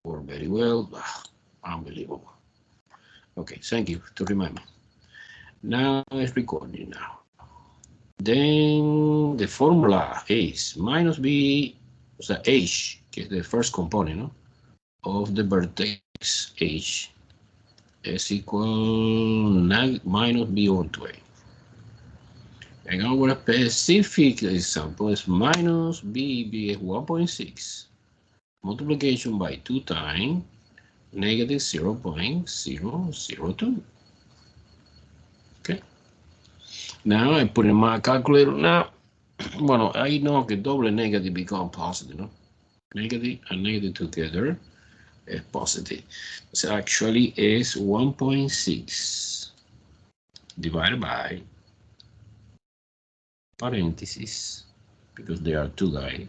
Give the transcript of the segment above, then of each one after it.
Work very well. Unbelievable. Okay, thank you to remind me. Now it's recording now. Then the formula is minus b, so h, que es the first component, no? Of the vertex h is equal minus b over 2a. And our specific example is minus b is 1.6 multiplication by 2 times negative 0.002. Okay. Now I put in my calculator now. Bueno, I know que double negative become positive, no? Negative and negative together is positive. So actually is 1.6 divided by parentheses because there are two guys.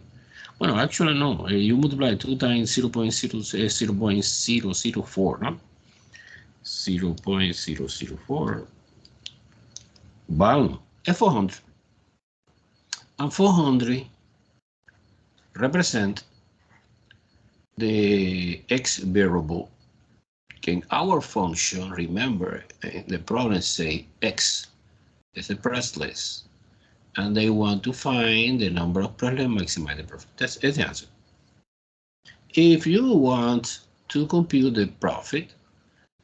Well, actually no. You multiply 2 times 0.004, no? 0.004. Boom. F 400. And 400 represent the x variable. In our function, remember, the problem say x is a price list, and they want to find the number of price list, maximize the profit. That's the answer. If you want to compute the profit,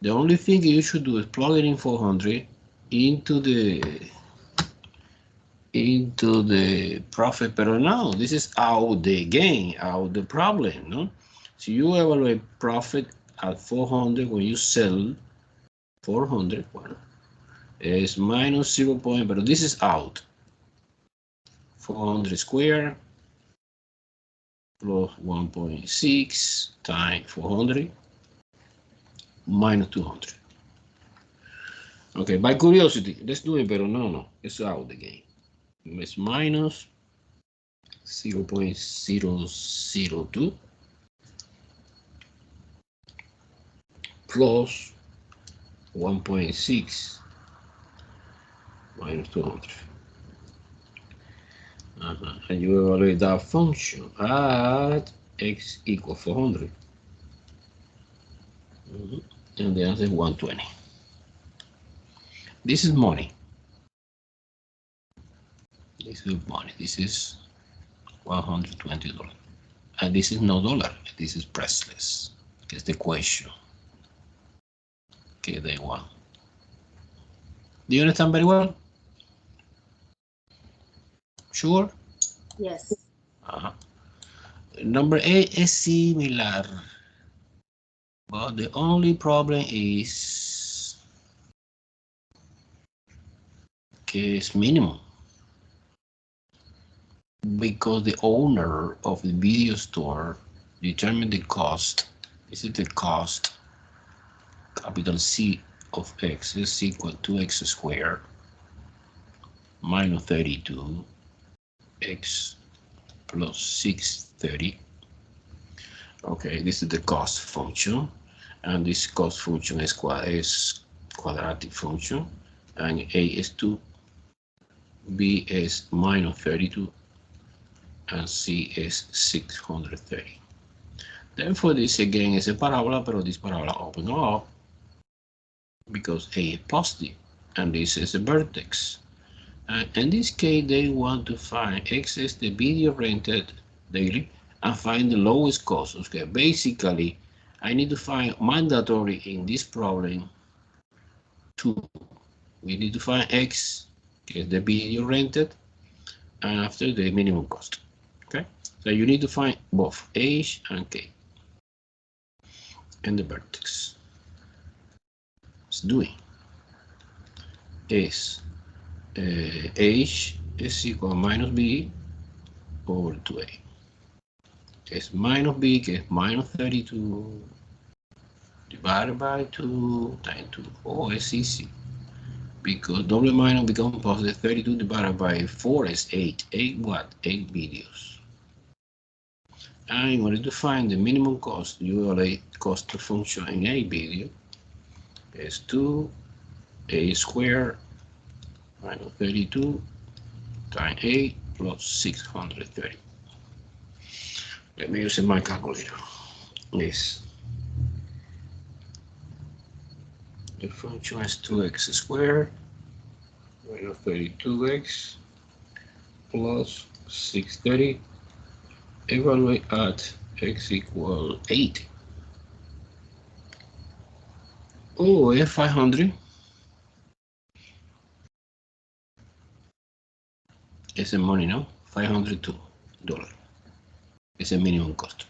the only thing you should do is plug it in 400 into the profit, but no, this is out the game, out the problem, no? So you evaluate profit at 400 when you sell 400, well, is minus 0. But this is out. 400 squared plus 1.6 times 400 minus 200. Okay, by curiosity, let's do it, but no, it's out the game. It's minus 0.002 plus 1.6 minus 200. And you evaluate that function at x equals 400. And the answer is 120. This is money. This is money. This is $120. And this is no dollar. This is priceless. It's the question. Okay, they want. Do you understand very well? Sure? Yes. Number 8 is similar. But the only problem is que it's minimum. Because the owner of the video store determined the cost. This is the cost, capital C of x is equal to x squared minus 32 x plus 630. Okay, this is the cost function, and this cost function is quadratic function, and a is 2, b is minus 32, and c is 630. Therefore, this again is a parabola, but this parabola open up because a is positive, and this is a vertex. And in this case, they want to find x is the video rented daily and find the lowest cost. Okay, basically, I need to find mandatory in this problem 2. We need to find x, is the video rented, and after the minimum cost. Okay, so you need to find both h and k and the vertex. Let's do it. Is h is equal to minus b over 2a. It's minus b, que es minus 32 divided by 2 times 2. Oh, it's easy. Because double minus becomes positive. 32 divided by 4 is 8. 8 what? 8 videos. And in order to find the minimum cost, you evaluate cost of function in a video is 2a squared minus 32 times 8 plus 630. Let me use my calculator. Yes. The function is 2x squared minus 32x plus 630. Evaluate at x equal 8. Oh, yeah, 500. It's the money, no? $502. It's a minimum cost.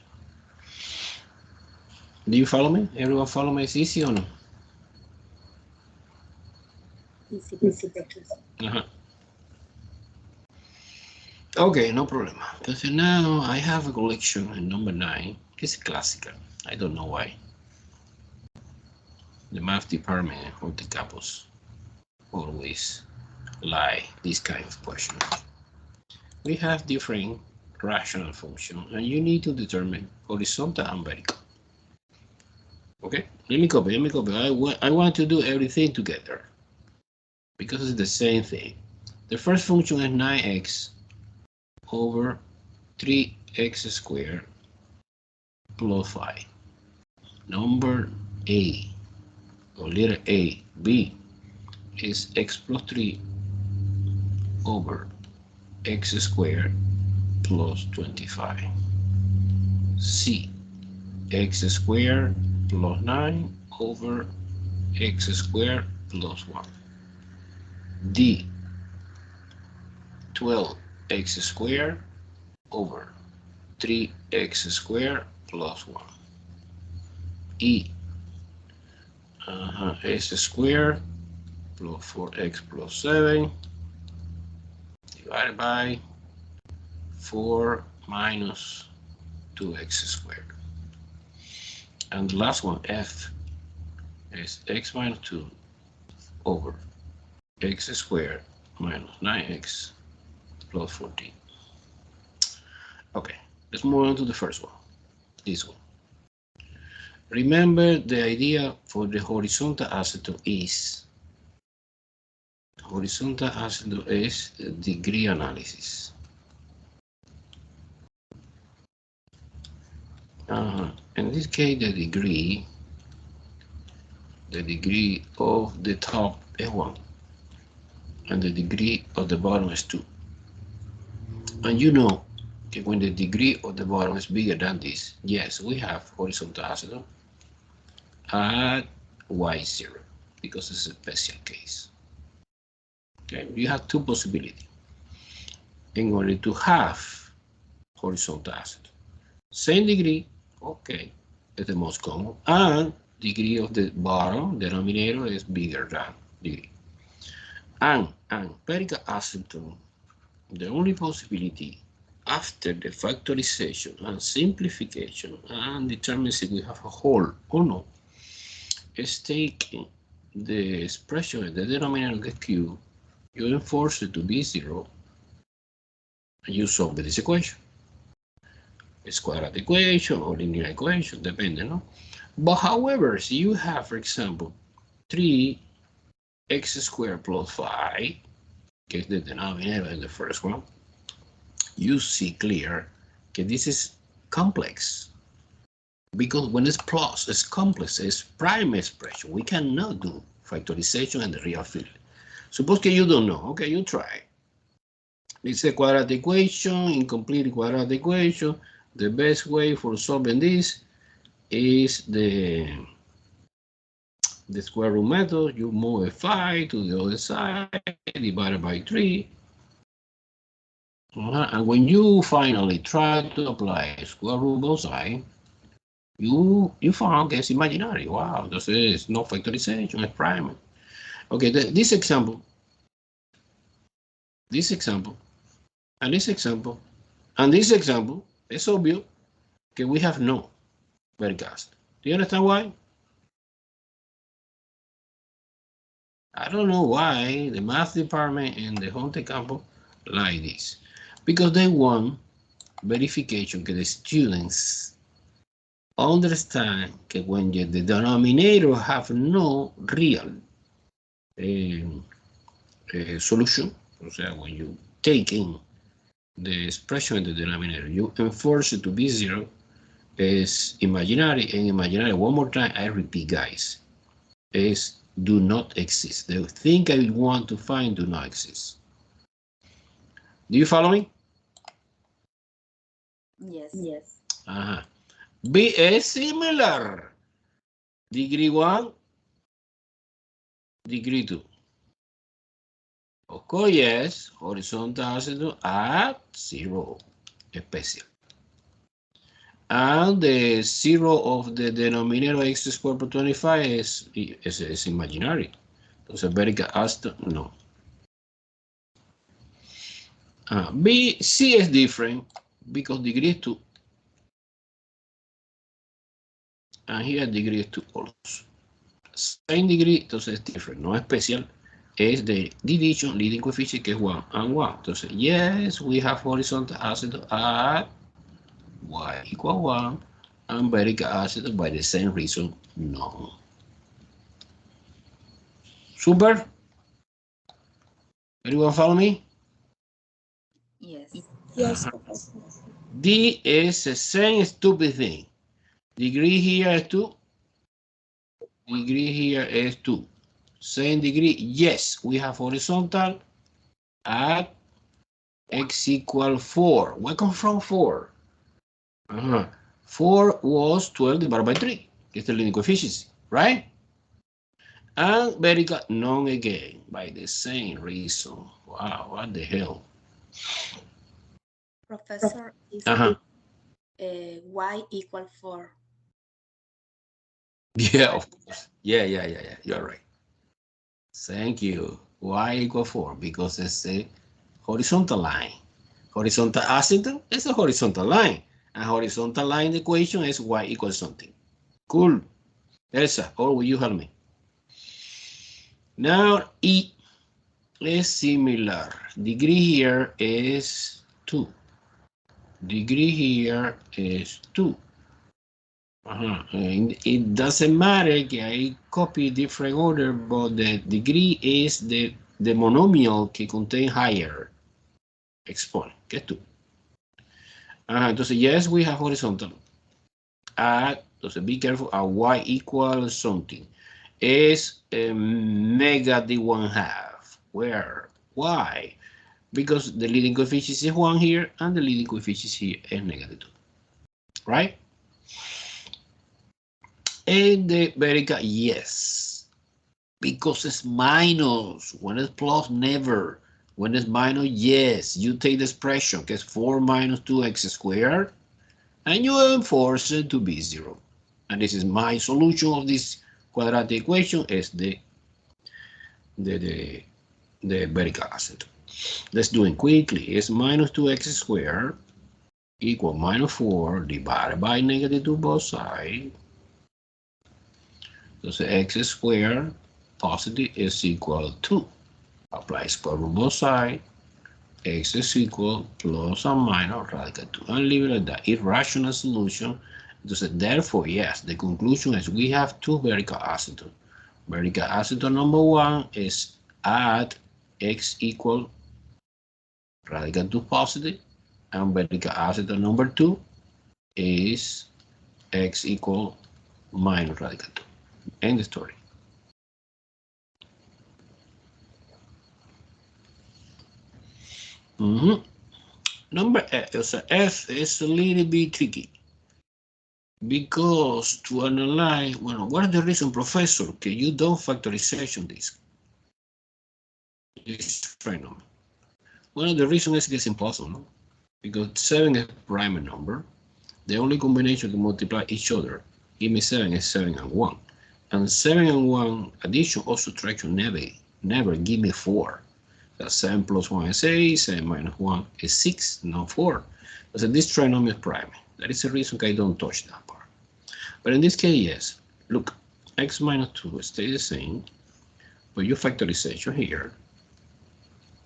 Do you follow me? Everyone follow me? It's easy or no? Easy. Okay, no problem. Because now I have a collection in number 9. It's classical. I don't know why. The math department of the campus always lie this kind of questions. We have different rational functions, and you need to determine horizontal and vertical. Okay, let me copy. I want to do everything together because it's the same thing. The first function is 9x over 3x squared plus 5. Number A, or letter A, B, is x plus 3 over x squared plus 25. C, x squared plus 9 over x squared plus 1. D, 12x squared over 3x squared plus 1. E, x squared plus 4x plus 7 divided by 4 minus 2x squared. And the last one, F, is x minus 2 over x squared minus 9x plus 14. Okay, let's move on to the first one, this one. Remember the idea for the horizontal asymptote is degree analysis. In this case, the degree of the top is 1 and the degree of the bottom is 2. And you know that when the degree of the bottom is bigger than this, yes, we have horizontal asymptote at y0 because it's a special case. Okay, you have two possibilities. In order to have horizontal asymptote, same degree, okay, is the most common, and degree of the bottom denominator is bigger than degree. And vertical asymptote, the only possibility after the factorization and simplification and determine if we have a whole or not is taking the expression in the denominator of the cube, you enforce it to be 0, and you solve this equation. It's quadratic equation or linear equation, depending, no? But however, if you have, for example, 3x squared plus 5, que es the denominator in the first one, you see clear that this is complex. Because when it's plus, it's complex, it's prime expression. We cannot do factorization in the real field. Suppose that you don't know, okay, you try. It's a quadratic equation, incomplete quadratic equation. The best way for solving this is the square root method. You move 5 to the other side, divided by 3. And when you finally try to apply square root both sides, you found that it's imaginary. Wow, this is no factorization, it's prime. Okay, this example, and this example, and this example, it's obvious that we have no vertical asymptote. Do you understand why? I don't know why the math department in the Hunter campus like this. Because they want verification that the students understand that when the denominator have no real solution, o sea, when you take in the expression in the denominator, you enforce it to be 0, is imaginary, and imaginary, one more time, I repeat, guys, is do not exist. The thing I want to find do not exist. Do you follow me? Yes. Yes. B is similar. Degree 1, degree 2. Of course, yes, horizontal asymptote at 0, special. And the 0 of the denominator x squared por 25 is imaginary. Entonces, vertical asymptote, no. C is different because degree is 2. And here degree is 2 also. Same degree, entonces es different, no especial. Es the division leading coefficient que es 1 and 1. Entonces, yes, we have horizontal asymptote at y equal 1 and vertical asymptote by the same reason, no. Super? Everyone follow me? Yes. Yes, Professor. D is the same stupid thing. Degree here is 2. Degree here is 2. Same degree, yes, we have horizontal at x equal 4. Where come from 4? 4 was 12 divided by 3. It's the leading coefficient, right? And vertical none again by the same reason. Wow, what the hell? Professor, is y equal 4. Yeah, of course. Yeah. You're right. Thank you. Y equal 4 because it's a horizontal line. Horizontal asymptote is a horizontal line. And horizontal line equation is y equals something. Cool. Elsa, or will you help me? Now, E is similar. Degree here is 2. Degree here is 2. And it doesn't matter que I copy different order, but the degree is the monomial que contain higher exponent, que es 2. Entonces, yes, we have horizontal. Entonces, be careful, at y equals something. Is negative 1/2. Where? Why? Because the leading coefficient is 1 here, and the leading coefficient here is negative 2. Right? And the vertical, yes. Because it's minus. When it's plus, never. When it's minus, yes. You take the expression, que es 4 minus 2x squared, and you enforce it to be 0. And this is my solution of this quadratic equation, is the vertical asymptote. Let's do it quickly. It's minus 2x squared equal minus 4 divided by negative 2 both sides. So x squared positive is equal to, apply square root both sides, x is equal plus or minus radical 2, and leave it at that. Irrational solution. So therefore, yes, the conclusion is we have two vertical asymptotes. Vertical asymptote number 1 is at x equal radical 2 positive, and vertical asymptote number 2 is x equal minus radical 2. End the story. Number F, so F is a little bit tricky because to analyze, well, what is the reason, professor, can you do factorization this trinomial? Well, the reason is it's impossible, no? Because 7 is a prime number. The only combination to multiply each other, give me 7 is 7 and 1. And 7 and 1 addition or subtraction never give me 4. That's 7 plus 1 is 8, 7 minus 1 is 6, not 4. So this trinomial is prime. That is the reason I don't touch that part. But in this case, yes. Look, x minus 2 stays the same. But your factorization here,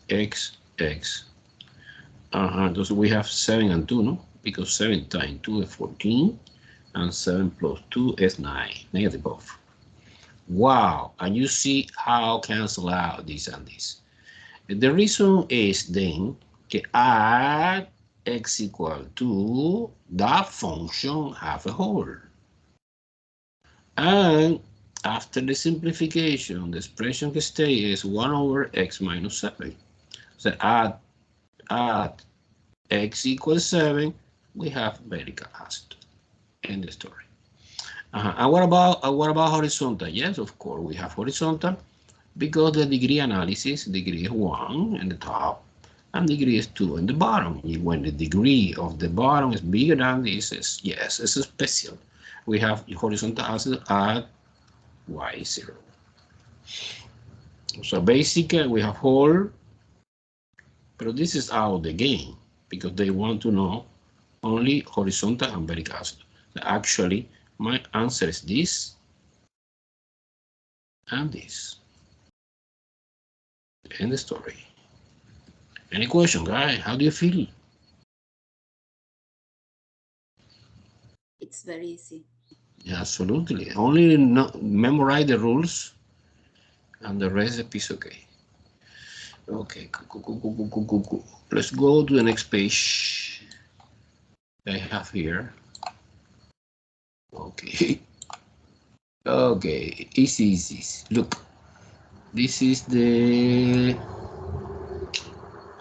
x. So we have 7 and 2, no? Because 7 times 2 is 14. And 7 plus 2 is 9. Negative both. Wow. And you see how cancel out this and this. The reason is then that at x equal to that function have a whole. And After the simplification, the expression que stay is 1 over x minus 7. So at x equals 7, we have vertical acid. End the story. And what about horizontal? Yes, of course, we have horizontal because the degree analysis, degree is 1 in the top and degree is 2 in the bottom. When the degree of the bottom is bigger than this, yes, it's special. We have horizontal acid at y0. So basically, we have whole, but this is out of the game because they want to know only horizontal and vertical acid. So actually, my answer is this and this. End the story. Any question, guys? How do you feel? It's very easy. Yeah, absolutely. Only memorize the rules and the rest is okay. Okay, cool. Let's go to the next page I have here. Okay. Okay, easy. Look, this is the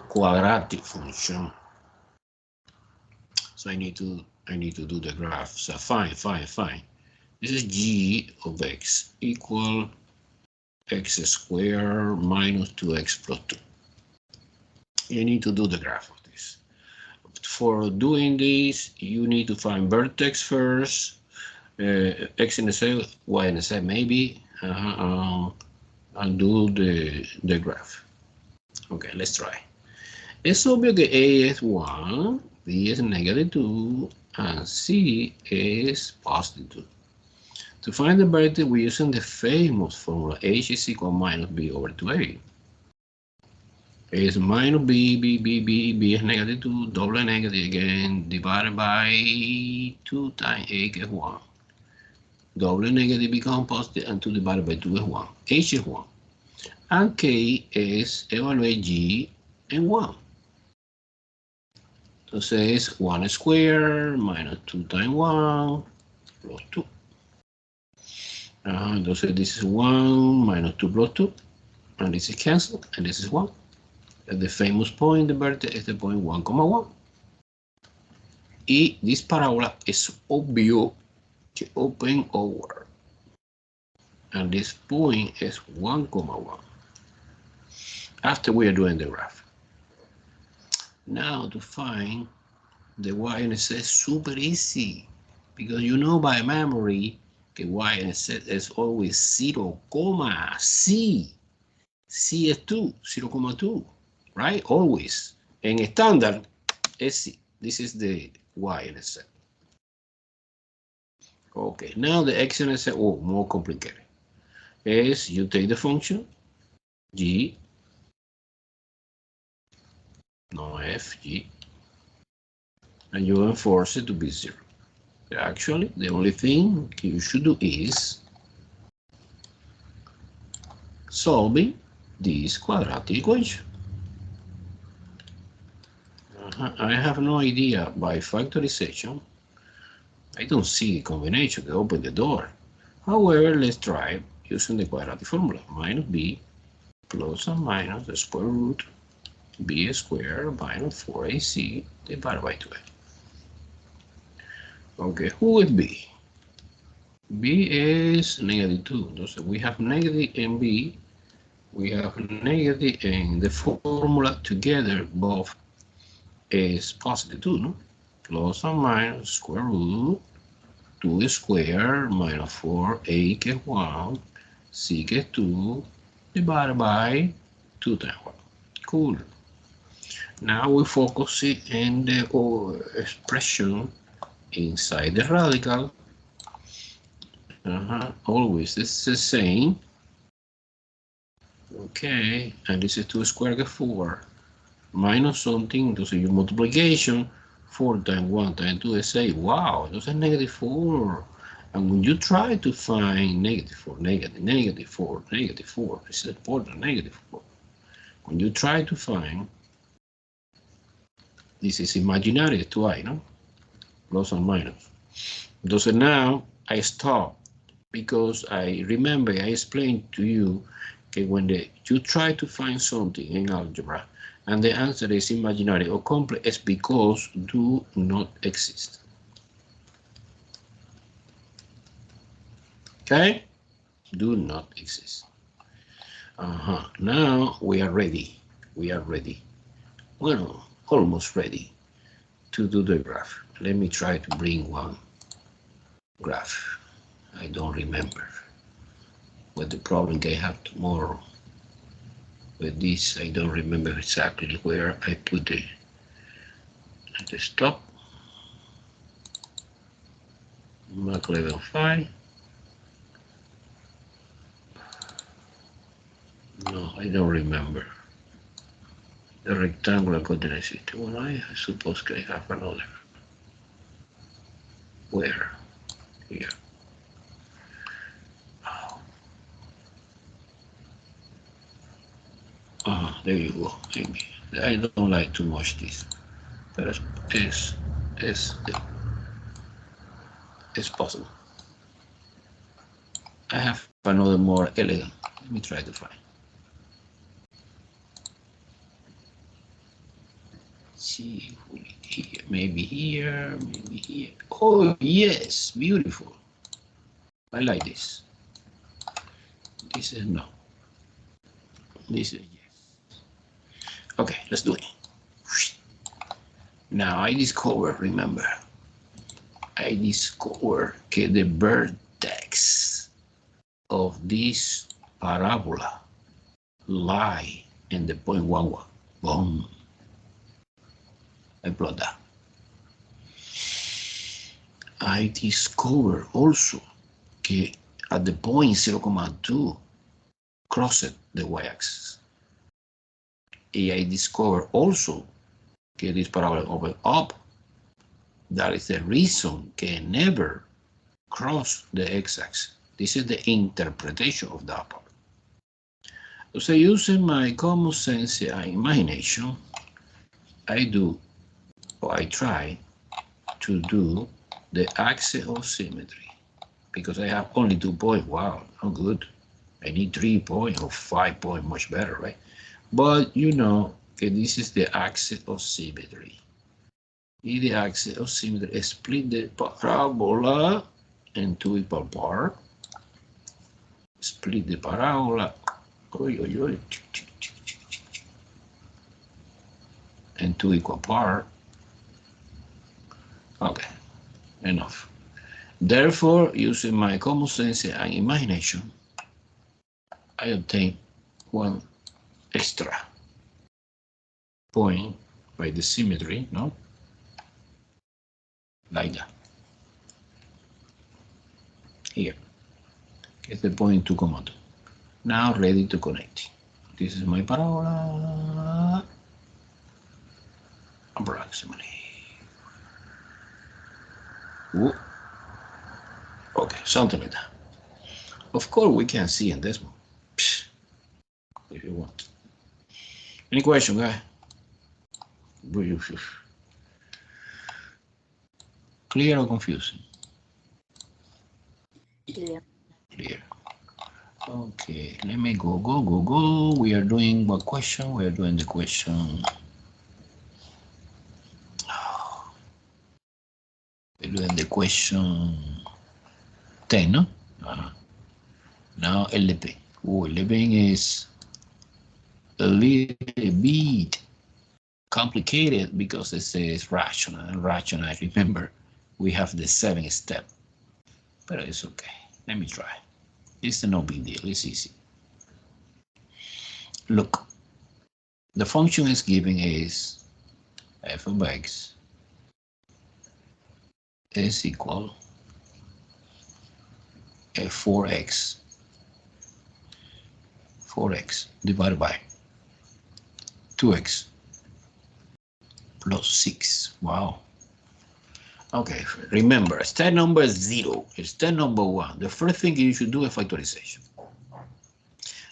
quadratic function. So I need to do the graph. So fine. This is g of x equal x squared minus 2x plus 2. You need to do the graph of this. For doing this, you need to find vertex first, x intercept, y intercept maybe, and do the graph. Okay, let's try. It's obvious that A is 1, B is negative 2, and C is positive 2. To find the vertex, we're using the famous formula H is equal minus B over 2A. A is minus B is negative 2, double negative again, divided by 2 times A is 1. Double negative becomes positive, and 2 divided by 2 is 1. H is 1. And K is evaluate G and 1. Entonces, 1 squared minus 2 times 1 plus 2. Entonces, this is 1 minus 2 plus 2. And this is cancelled, and this is 1. And the famous point, the vertex, is the point 1, 1. Y this parábola es obvio que open over. And this point is 1, 1. After we are doing the graph. Now to find the y-intercept is super easy because you know by memory that y-intercept is always 0, C. C is 2, 0,2, right? Always. En estándar es C. This is the y-intercept. Okay, now the x-intercept, more complicated. Is you take the function g, no f, g, and you enforce it to be 0. Actually, the only thing you should do is solving this quadratic equation. I have no idea by factorization. I don't see a combination that open the door. However, let's try using the quadratic formula. Minus b plus and minus the square root b squared minus 4ac divided by 2a. Okay, who is b? B is negative 2. So we have negative in b. We have negative in the formula together. Both is positive 2, no? Plus or minus square root 2 squared minus 4a que 1 c que 2 divided by 2 times 1. Cool. Now we focus in the expression inside the radical. Always this is the same. Okay, and this is 2 squared que 4 minus something, entonces your multiplication 4 times 1 times 2 is 8. Wow, this is negative 4. And when you try to find negative 4, negative 4, this is important, negative 4. When you try to find, this is imaginary to I, no? Plus or minus. Entonces now I stop because I remember I explained to you that when you try to find something in algebra and the answer is imaginary or complex, it's because do not exist. Okay? Do not exist. Now we are ready. We are ready. Well, almost ready to do the graph. Let me try to bring one graph. I don't remember what the problem I have tomorrow. With this, I don't remember exactly where I put the stop. Mac level 5. No, I don't remember. The rectangular coordinate system. Well, I suppose I have another. Where? Here. There you go. Maybe. I don't like too much this, but it's possible. I have another more elegant. Let me try to find. See, here, maybe here, maybe here. Oh yes, beautiful. I like this. This is no. This is yes. Okay, let's do it. Now I discovered, remember, I discovered that the vertex of this parabola lie in the point 1, 1. Boom. I plot that. I discovered also that at the point 0,2 crossed the y-axis. I discovered also that this parabola open up. That is the reason can never cross the x-axis. This is the interpretation of that part. So using my common sense and imagination, I try to do the axis of symmetry because I have only 2 points. Wow, not good. I need 3 points or 5 points, much better, right? But you know, okay, this is the axis of symmetry. The axis of symmetry split the parabola into equal parts. Split the parabola into equal parts. Okay, enough. Therefore, using my common sense and imagination, I obtain one extra point by the symmetry, no? Like that. Here. Get the point 2,2. Now ready to connect. This is my parabola. Approximately. Whoa. Okay, something like that. Of course, we can see in this one. If you want. Any question, guy? Clear or confusing? Clear. Clear. Okay, let me go. We are doing what question? We are doing the question. We're doing the question 10, no? Now LP. Oh, 11 is a little bit complicated because it says rational. And rational, I remember, we have the 7th step. But it's okay. Let me try. It's no big deal. It's easy. Look, the function is given is f of x is equal to 4x divided by 2x plus 6. Wow. Okay, remember, step number 0, step number 1. The first thing you should do is factorization.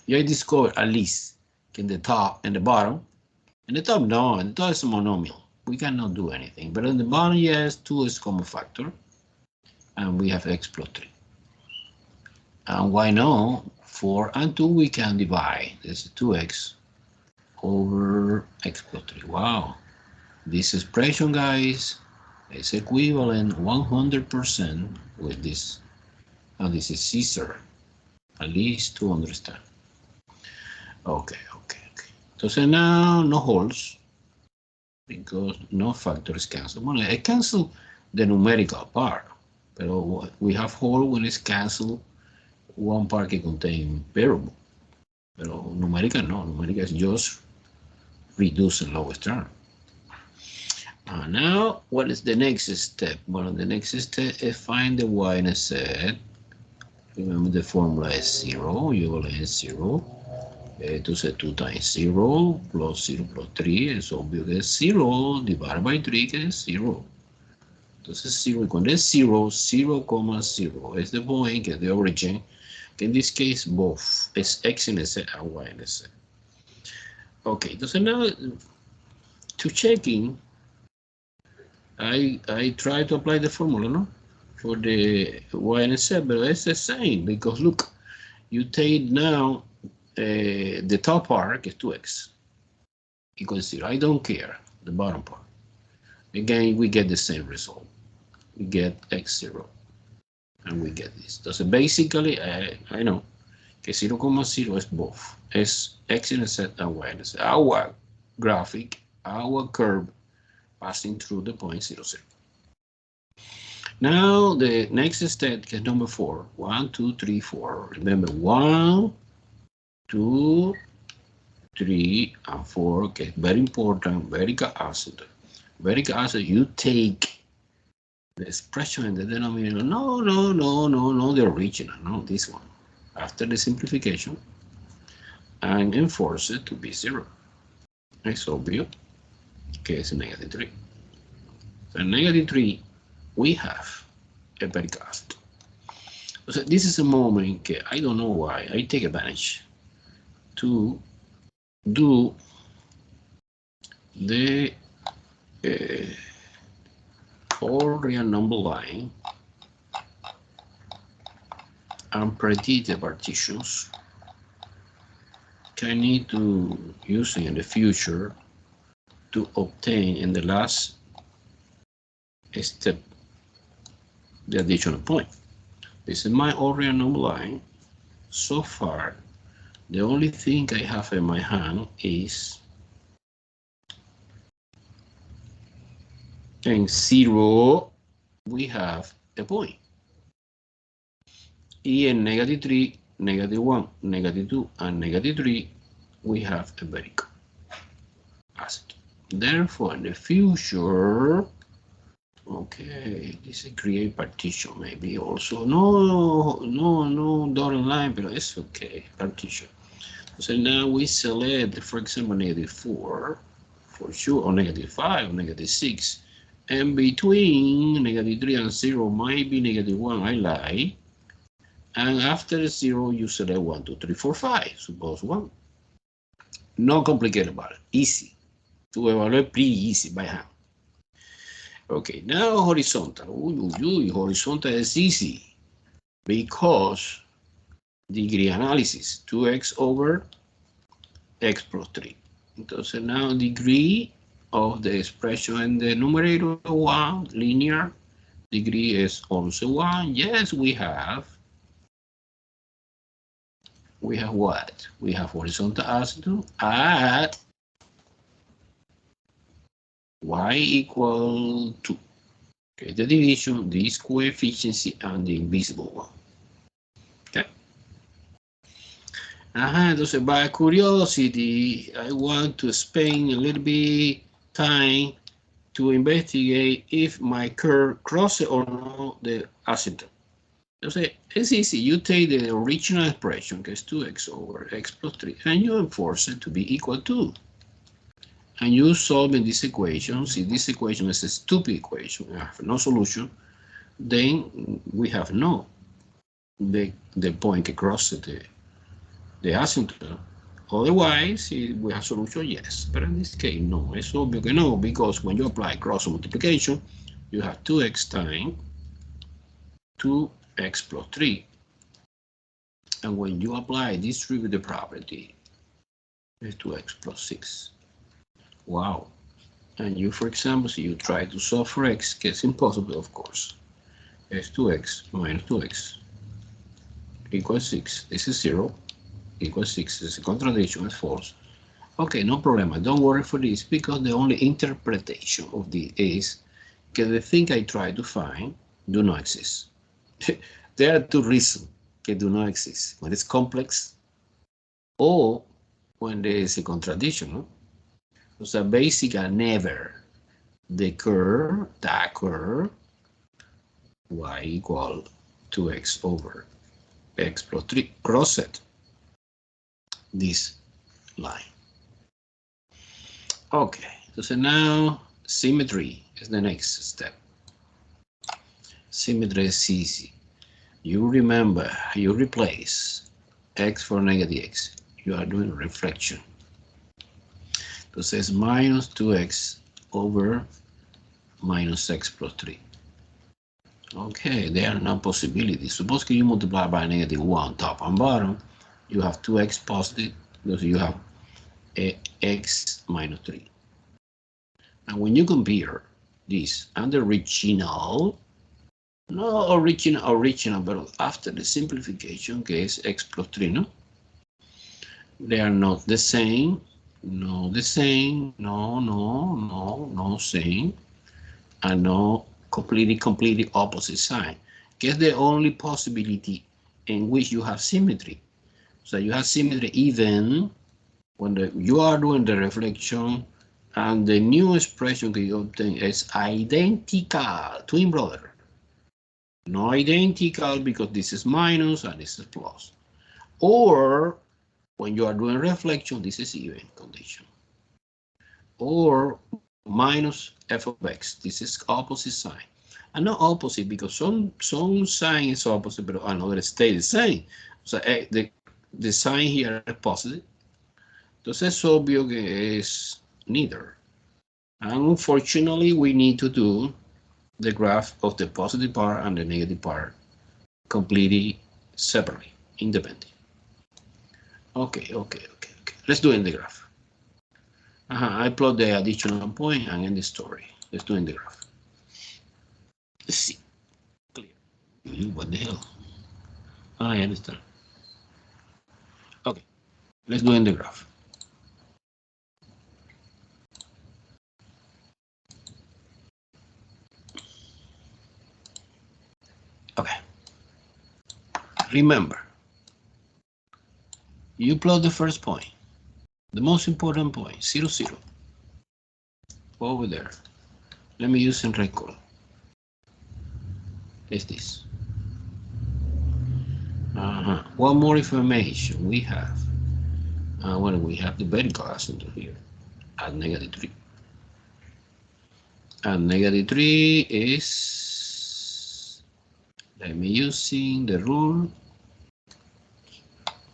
You discover at least in the top and the bottom. In the top, no, in the top is a monomial. We cannot do anything. But in the bottom, yes, 2 is common factor. And we have x plus 3. And why not? 4 and 2 we can divide. This is 2x over x plus 3. Wow. This expression, guys, is equivalent 100% with this. And this is Caesar. At least to understand. Okay. Entonces now no holes because no factors cancel. Well, I cancel the numerical part, but we have hole when it's cancel one part que contain variable. Pero numérica no, numérica is just reducing lowest term. Now, what is the next step? Well, the next step is find the y-intercept. Remember the formula is 0, equivalent is 0. Entonces 2 times 0 plus 0 plus 3 es obvio que es 0 divided by 3 que es 0. Entonces 0, y cuando es 0, 0,0 es the point que es the origin, que in this case both es x-intercept and y-intercept. Okay, entonces now to checking, I try to apply the formula, no? For the y-intercept, but it's the same because look, you take now the top part is 2x equals 0. I don't care the bottom part. Again, we get the same result. We get x0 and we get this. So basically, I know que 0,0 is both. It's x-intercept and y-intercept. Our graphic, our curve passing through the point 0, 0. Now the next step is number 4. 1, 2, 3, 4. Remember 1, 2, 3, and 4. Okay, very important. Variable acid. Variable acid. You take the expression in the denominator. No, the original. No, this one. After the simplification, and enforce it to be 0. It's obvious. Okay, it's negative 3. So negative 3, we have a variable acid. So this is a moment that I don't know why I take advantage to do the whole real number line and predict the partitions. I need to use it in the future to obtain in the last step the additional point. This is my real number line. So far, the only thing I have in my hand is in 0, we have a point. Y in negative 3, negative 1, negative 2, and negative 3, we have a variable acid. Therefore, in the future, okay, this is create partition maybe also. No dotted line, but it's okay, partition. So now we select, for example, negative 4, for sure, or negative 5, or negative 6. And between negative 3 and 0 might be negative 1, I lie. And after 0, you select 1, 2, 3, 4, 5, suppose 1. No complicated about it, easy. To evaluate pretty easy by hand. Okay, now horizontal. Horizontal is easy because degree analysis, 2x over x plus 3. Entonces now degree of the expression in the numerator 1, linear, degree is also 1. Yes, we have what? We have horizontal asymptote at y equal to, okay, the division, this coefficient, and the invisible one. Okay. Entonces, by curiosity, I want to spend a little bit time to investigate if my curve crosses or not the asymptote. Entonces, it's easy. You take the original expression, que es 2x over x plus 3, and you enforce it to be equal to. And you solve in this equation. See, this equation is a stupid equation. We have no solution. Then we have no the point que crosses the asymptote. Otherwise, we have solution, yes. But in this case, no. It's obvious que no, because when you apply cross multiplication, you have 2x times 2x plus 3. And when you apply distributive property, is 2x plus 6. Wow. And you, for example, so you try to solve for x, gets impossible, of course. Is 2x minus 2x equals 6. This is 0 equals 6. This is a contradiction, it's false. Okay, no problem. Don't worry for this, because the only interpretation of this is that the thing I try to find do not exist. There are two reasons that do not exist. When it's complex or when there is a contradiction. No? So basically never the curve y equal 2x over x plus 3 crossed this line. Okay, so now symmetry is the next step. Symmetry is easy. You remember, you replace x for negative x. You are doing reflection. So it says minus 2x over minus x plus 3. Okay, there are no possibilities. Suppose you multiply by negative 1 top and bottom. You have 2x positive, because you have x minus 3. And when you compare this and the original, no original, but after the simplification case, x plus 3, no? They are not the same, no the same, no same, and no completely opposite sign. Guess the only possibility in which you have symmetry. So you have symmetry even when you are doing the reflection and the new expression you obtain is identical, twin brother. No identical because this is minus and this is plus. Or when you are doing reflection, this is even condition. Or minus f of x, this is opposite sign. And not opposite because some sign is opposite, but another stays the same. So the sign here is positive. Entonces es obvio que es neither. And unfortunately, we need to do the graph of the positive part and the negative part completely separately, independent. Okay. Let's do it in the graph. I plot the additional point and end the story. Let's do it in the graph. Let's see. Clear. What the hell? I understand. Okay. Let's do it in the graph. Okay. Remember, you plot the first point, the most important point, 0, 0. Over there. Let me use in red color. It's this. One more information we have. When we have the vertical asymptote here at negative 3. And negative 3 is, let me using the rule.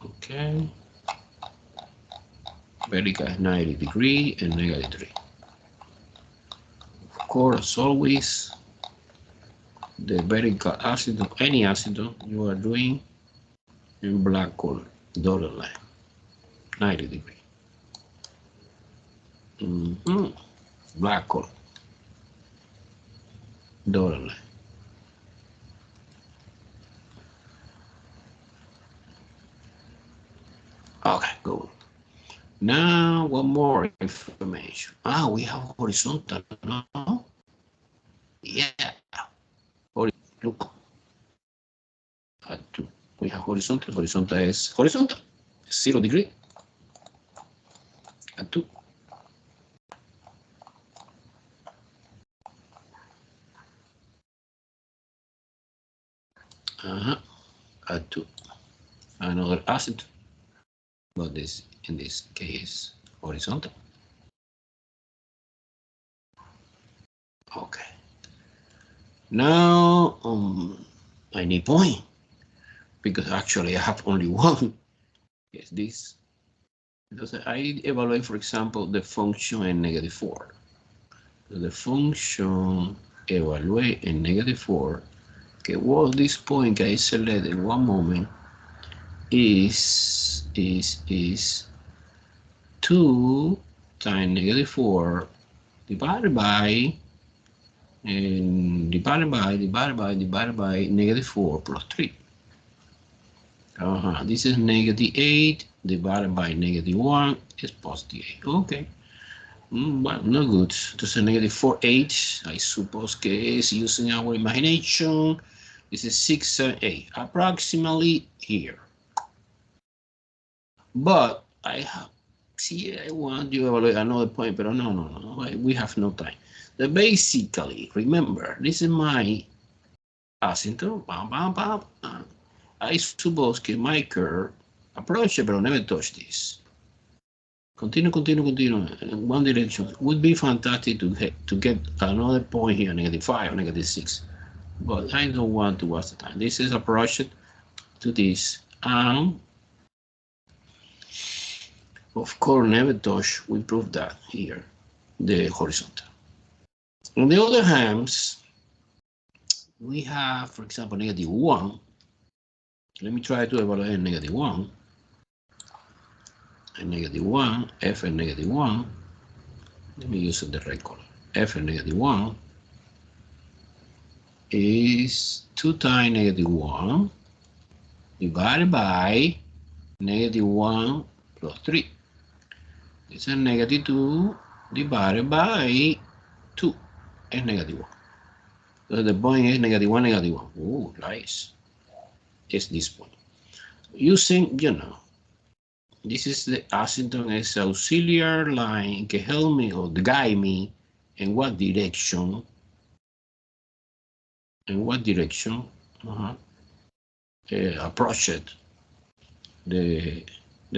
Okay. Vertical is 90 degrees and negative 3. Of course, as always, the vertical asymptote, any asymptote you are doing in black color, dotted line, 90 degrees. Black color, dotted line. Okay, good. Now, one more information. We have horizontal, no? Yeah. Look. We have horizontal. Horizontal is horizontal. 0 degree. At 2. At 2. Another asymptote. But this, in this case, horizontal. Okay. Now, I need point because actually I have only one. Yes, this. Because I evaluate, for example, the function in negative 4. So the function evaluate in negative 4. Okay, well, this point I select in one moment is 2 times negative 4 divided by negative 4 plus 3. This is negative 8 divided by negative 1 is positive 8. Okay. Well, no good. Entonces negative 4, 8. I suppose que es using our imagination. This is 6, 7, 8. Approximately here. But I have, see, I want you to evaluate another point, but no. We have no time. But basically, remember, this is my asymptote. I suppose que my curve approach it, but never touch this. Continue in one direction. Would be fantastic to get another point here, negative 5 or negative 6. But I don't want to waste the time. This is approach to this. Of course, never touch. We prove that here, the horizontal. On the other hand, we have, for example, negative 1. Let me try to evaluate negative 1. And negative 1, f and negative 1. Let me use the right color. F and negative 1 is 2 times negative 1 divided by negative 1 plus 3. This is negative 2 divided by 2 is negative 1. So the point is negative 1, negative 1. Oh, nice. It's this point. Using, this is the asymptote as auxiliary line can help me or guide me in what direction. Approach it the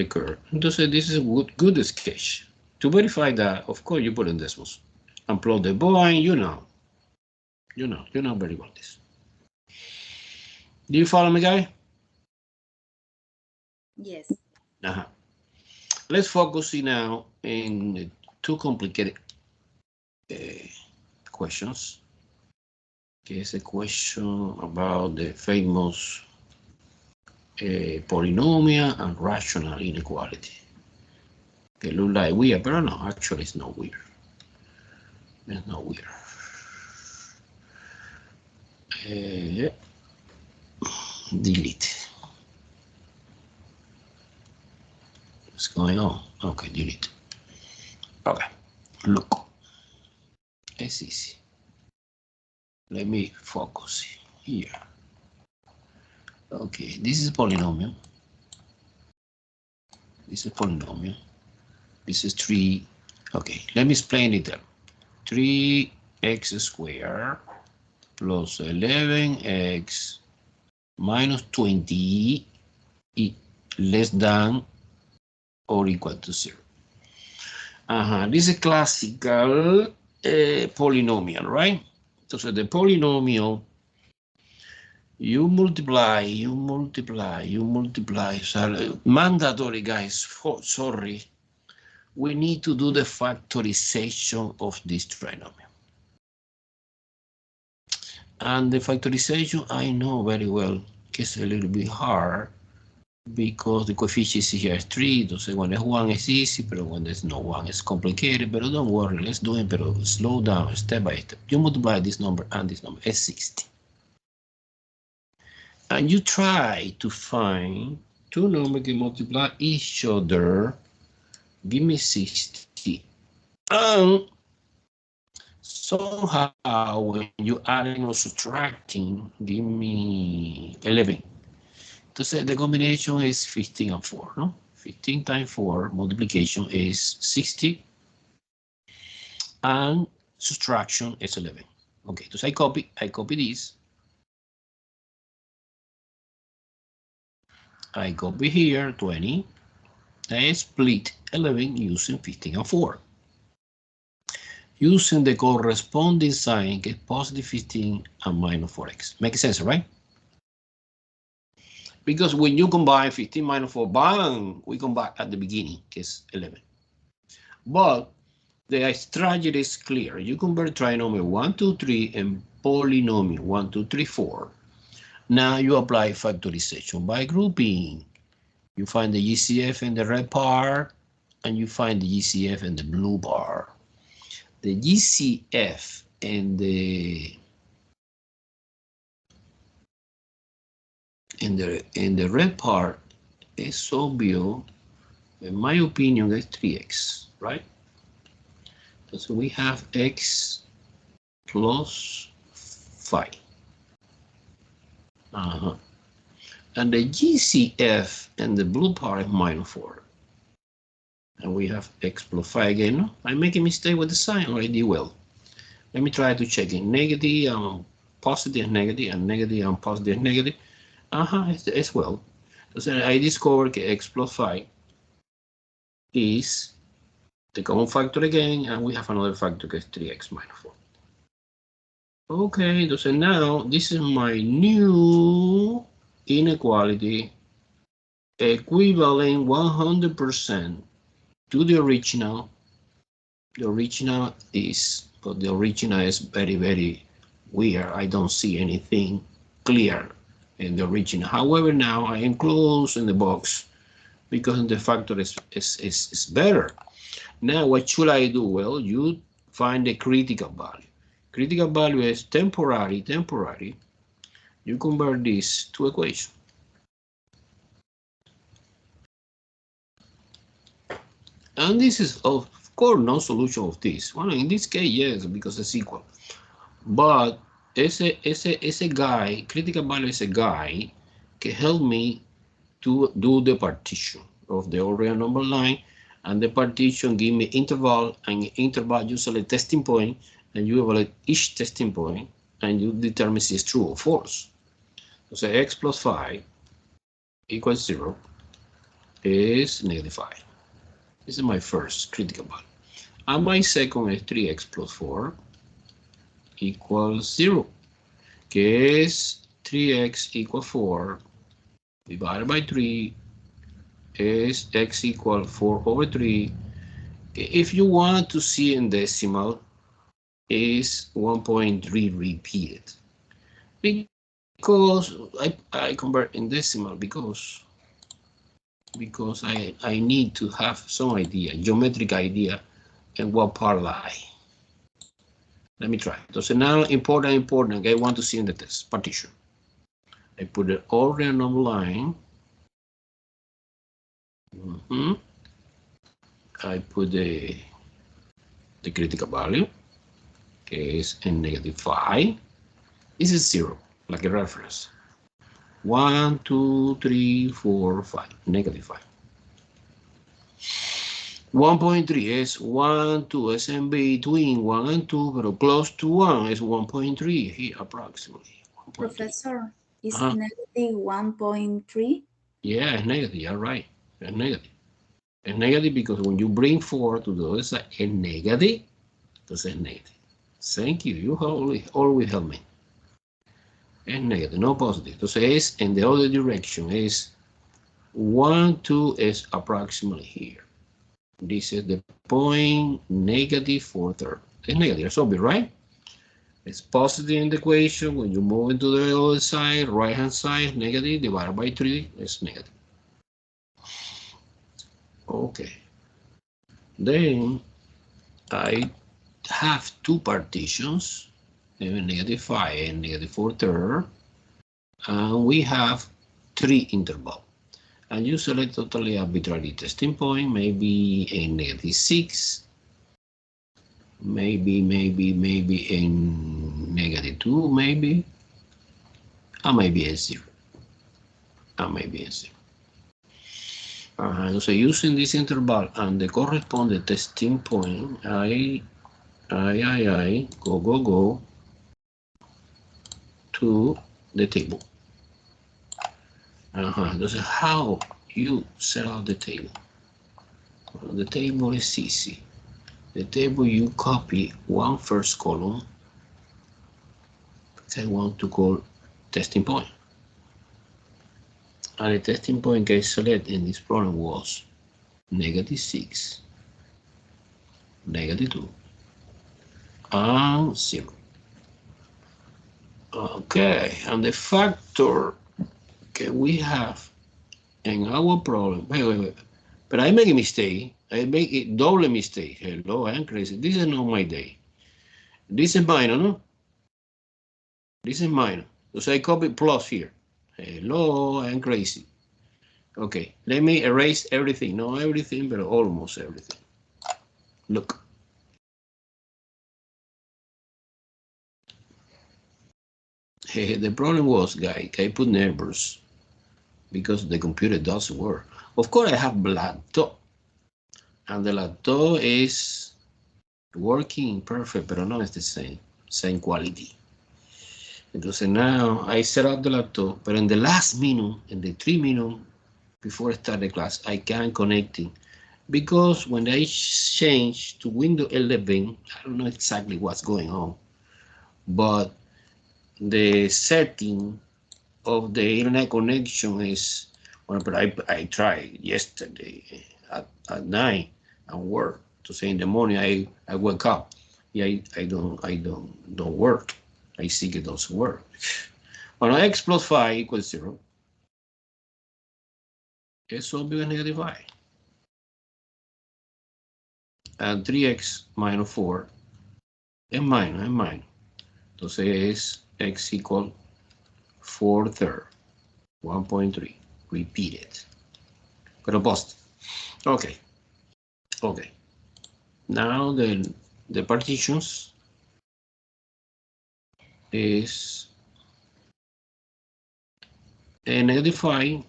curve. Entonces, this is a good sketch. To verify that, of course, you put in decimals and plot the point. You know very well this. Do you follow me, guy? Yes. Let's focus now in two complicated questions. Okay, it's a question about the famous polynomial and rational inequality. It looks like weird, but no, actually it's not weird. It's not weird. Delete. What's going on? Okay, delete. Okay, look. It's easy. Let me focus here. Okay, this is polynomial. This is polynomial. This is 3. Okay, let me explain it then. 3x squared plus 11x minus 20 less than or equal to 0. This is a classical polynomial, right? So the polynomial, you multiply. So, mandatory, guys. Sorry. We need to do the factorization of this trinomial. And the factorization, I know very well, it's a little bit hard because the coefficients here is 3. So when there's 1, it's easy, but when there's no 1, it's complicated. But don't worry, let's do it, but slow down, step by step. You multiply this number and this number, it's 60. And you try to find two numbers that multiply each other. Give me 60. And somehow, when you adding or subtracting, give me 11. To say the combination is 15 and 4, no? 15 times 4 multiplication is 60. And subtraction is 11. Okay, so I copy this. I copy here 20. I split 11 using 15 and 4. Using the corresponding sign, get positive 15 and minus 4x. Makes sense, right? Because when you combine 15 minus 4, bang, we come back at the beginning, it's 11. But the strategy is clear. You convert trinomial 1, 2, 3 and polynomial 1, 2, 3, 4. Now you apply factorization by grouping. You find the GCF in the red bar, and you find the GCF in the blue bar. The GCF in the red part is obvious, in my opinion, is 3x, right? So we have x plus 5. And the GCF and the blue part is -4. And we have x plus 5 again. No? I make a mistake with the sign, or I did well. Let me try to check it. Negative and positive, negative, and negative and positive, negative. It's well. So I discovered that x plus 5 is the common factor again, and we have another factor that is 3x minus 4. Okay, so now this is my new inequality equivalent 100% to the original. The original is, but the original is very, very weird. I don't see anything clear in the original. However, now I enclose in the box because the factor is better. Now, what should I do? Well, you find the critical value. Critical value is temporary. You convert this to equation. And this is, of course, no solution of this. Well, in this case, yes, because it's equal. But it's a guy, critical value is a guy can help me to do the partition of the whole real number line, and the partition give me interval, and interval you select testing point, and you evaluate each testing point, and you determine if it's true or false. So x plus 5 equals 0 is -5. This is my first critical value. And my second is 3x plus 4 equals 0, que es 3x equals 4 divided by 3 is x equal 4 over 3. If you want to see in decimal, is 1.3 repeated. Because I convert in decimal because I need to have some idea, geometric idea, and what part lie. Let me try. So now important, I want to see in the test, partition. I put the all real number line. I put the critical value, is in -5. This is 0, like a reference. 1, 2, 3, 4, 5, -5. 1.3 is 1, 2, is in between 1 and 2, but close to 1 is 1.3 here, approximately. 1. Professor, is -1.3? Yeah, it's negative, you're right. It's negative. It's negative because when you bring 4 to the other side, it's negative. Entonces it's negative. Thank you, you always help me. It's negative, no positive. Entonces es in the other direction, is 1, 2 is approximately here. This is the point, -4/3. It's negative, it's obvious, right? It's positive in the equation. When you move into the other side, right-hand side, negative, divided by 3 is negative. Okay. Then I have two partitions, -5 and -4/3, and we have 3 intervals. And you select totally arbitrary testing point, maybe a -6, maybe a -2, maybe, and maybe a 0, and maybe a 0. So using this interval and the corresponding testing point, I go to the table. This is how you set up the table. The table is easy. The table, you copy one first column that I want to call testing point. And the testing point I selected in this problem was -6, -2, and 0. Okay, and the factor we have And our problem, wait. But I make a mistake. I make a double mistake. Hello, I'm crazy. This is not my day. This is minor, no? This is minor. So I copy plus here. Hello, I'm crazy. Okay, let me erase everything. Not everything, but almost everything. Look. The problem was, guys, I put numbers because the computer doesn't work. Of course, I have laptop, and the laptop is working perfect, but no, it's the same quality. Entonces now I set up the laptop, but in the last minute, in the 3 minutes before I start the class, I can't connect it because when I change to Windows 11, I don't know exactly what's going on, but the setting of the internet connection is, well, but I tried yesterday at night and work to say in the morning I wake up. Yeah, I don't work. I think it doesn't work. When x plus 5 equals 0, it's obvious negative 5. And 3x minus 4 es minus. Entonces es x equal 4 thirds, 1.3. Repeat it. Pero post. Okay. Now the partitions is a negative 5,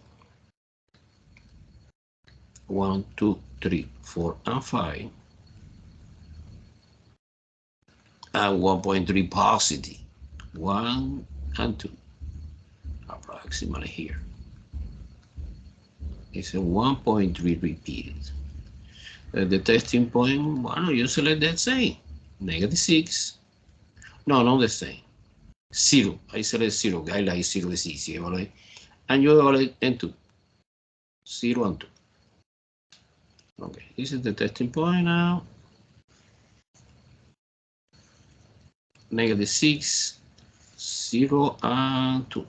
1, 2, 3, 4, and 5, and 1.3 positive, 1 and 2, approximately here. It's a 1.3 repeated. The testing point, well, you select that same, negative 6. No, not the same. 0. I select 0. I like 0 is easy, evaluate. And you evaluate and 2. 0 and 2. Okay, this is the testing point now. Negative 6, 0, and 2.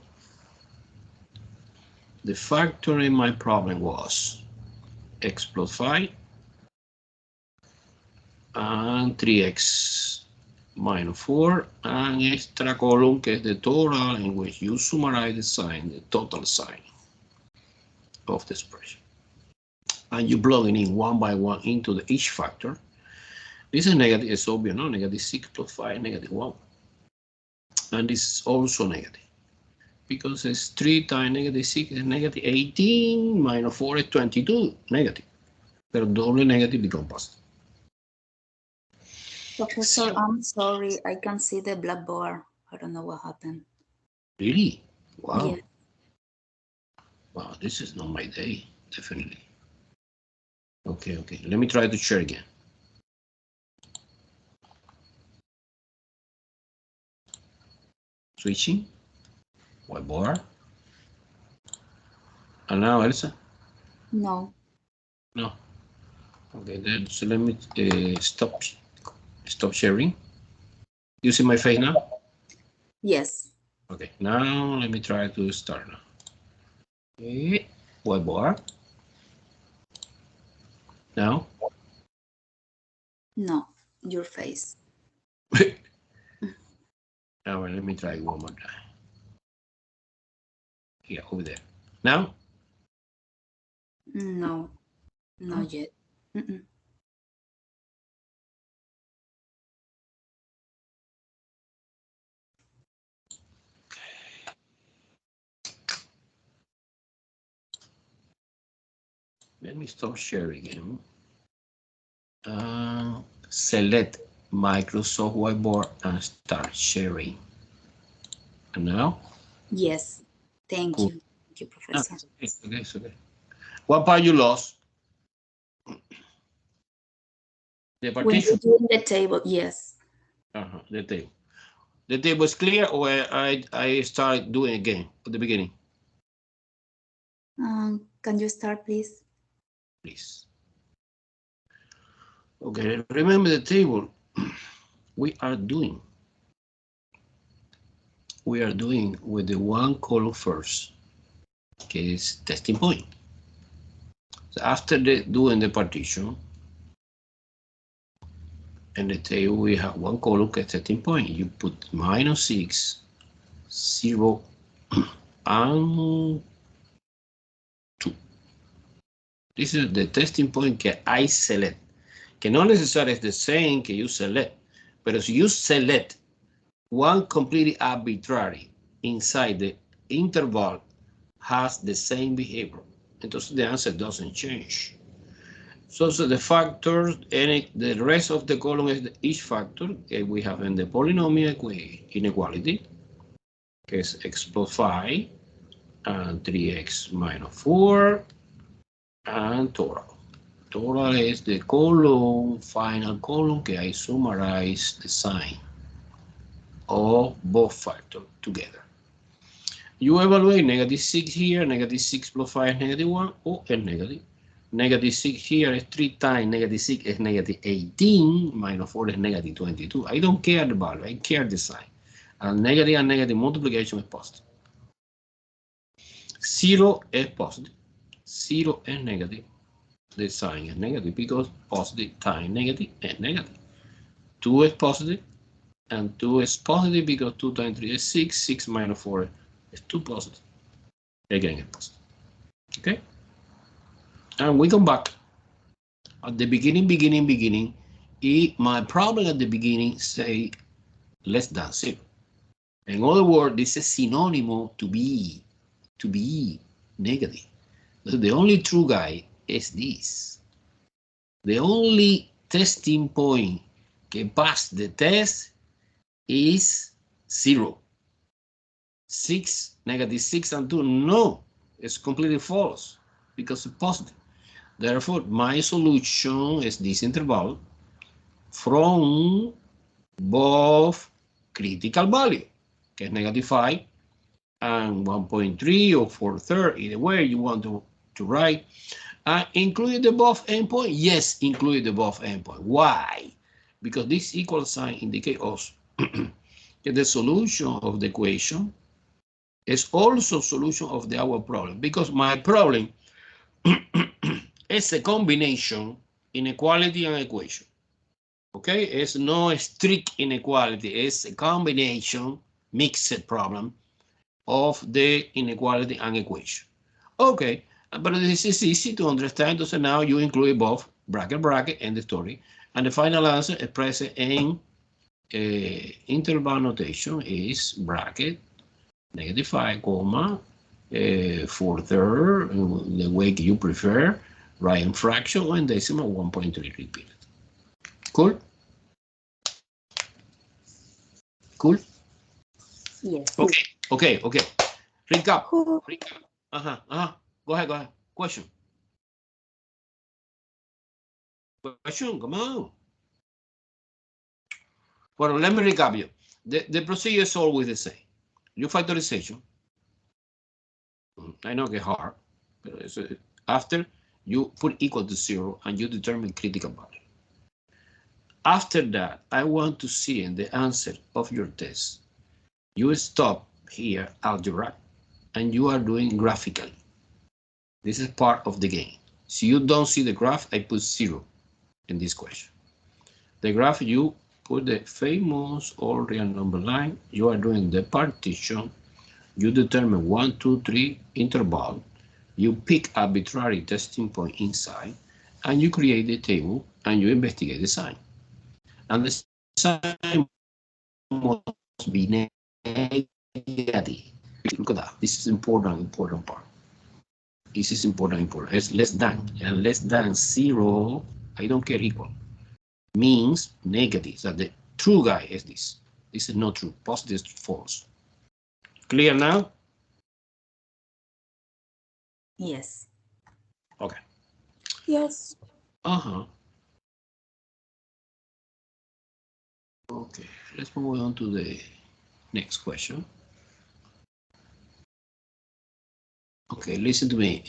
The factor in my problem was x plus 5 and 3x minus 4 and extra column, que es the total, in which you summarize the sign, the total sign of the expression. And you plug it in one by one into each factor. This is negative, it's obvious, no? Negative 6 plus 5, negative 1. And this is also negative, because it's 3 times negative 6 is negative 18, minus 4 is 22, negative. But double negative becomes positive. Professor, I'm sorry, I can see the blackboard. I don't know what happened. Really? Wow. Yeah. Wow, this is not my day, definitely. Okay. Let me try to share again. Switching. Whiteboard. And now, Elsa? No. No. Okay, then so let me stop sharing. You see my face now? Yes. Okay, now let me try to start now. Okay, whiteboard. Now? No, your face. Now let me try one more time. Here, over there. Now? No, not yet. Mm-mm. Let me stop sharing again. Select Microsoft Whiteboard and start sharing. And now? Yes. Thank Cool. you. Thank you, Professor. Okay. What part you lost? The When partition. you're doing the table, yes. The table. The table is clear, or I start doing again at the beginning? Can you start, please? Please. Okay, remember the table we are doing with the one column first, que is testing point. So after doing the partition, in the table we have one column at setting point. You put -6, 0, and 2. This is the testing point que I select. Que no necessarily is the same que you select, but if you select one completely arbitrary inside the interval has the same behavior. Entonces the answer doesn't change. So the factors, and the rest of the column is each factor we have in the polynomial inequality, que es x plus 5 and 3x minus 4 and total. Total is the column, final column que I summarize the sign of both factors together. You evaluate -6 here, -6 plus 5 is -1, or is negative. -6 here is 3 times -6 is -18, minus 4 is -22. I don't care the value, I care the sign. And negative multiplication is positive. 0 is positive, 0 is negative. The sign is negative because positive times negative is negative. 2 is positive, and 2 is positive because 2 times 3 is 6, 6 minus 4 is 2 positive. Again, it's positive. Okay? And we come back. At the beginning, my problem at the beginning say less than 0. In other words, this is synonym to be negative. The only true guy is this. The only testing point que pass the test is 0. 6, -6 and 2, no, it's completely false because it's positive. Therefore, my solution is this interval from both critical value, que es -5 and 1.3 or 4/3, either way you want to write. Include the above endpoint? Yes, include the above endpoint. Why? Because this equal sign indicates us that the solution of the equation is also solution of our problem, because my problem is a combination inequality and equation. Okay, it's no strict inequality, it's a combination mixed problem of the inequality and equation. Okay, but this is easy to understand. So now you include both bracket and the story, and the final answer expressed in interval notation is bracket -5, comma 4/3, the way you prefer, right in fraction, or in decimal 1.3 repeated. Cool? Cool? Yes. Okay. Recap. Go ahead. Question, come on. Well, let me recap you. The procedure is always the same. You factorization. I know it's hard, but it's, after you put equal to 0 and you determine critical value. After that, I want to see in the answer of your test, you stop here algebra and you are doing graphically. This is part of the game. So you don't see the graph, I put 0 in this question. The graph, you put the famous all real number line, you are doing the partition, you determine 1, 2, 3 interval, you pick arbitrary testing point inside, and you create the table and you investigate the sign. And the sign must be negative. Look at that. This is important part. This is important. It's less than, and less than 0, I don't care equal, means negative. So the true guy is this. This is not true. Positive is false. Clear now? Yes. Okay. Yes. Okay, let's move on to the next question. Okay, listen to me.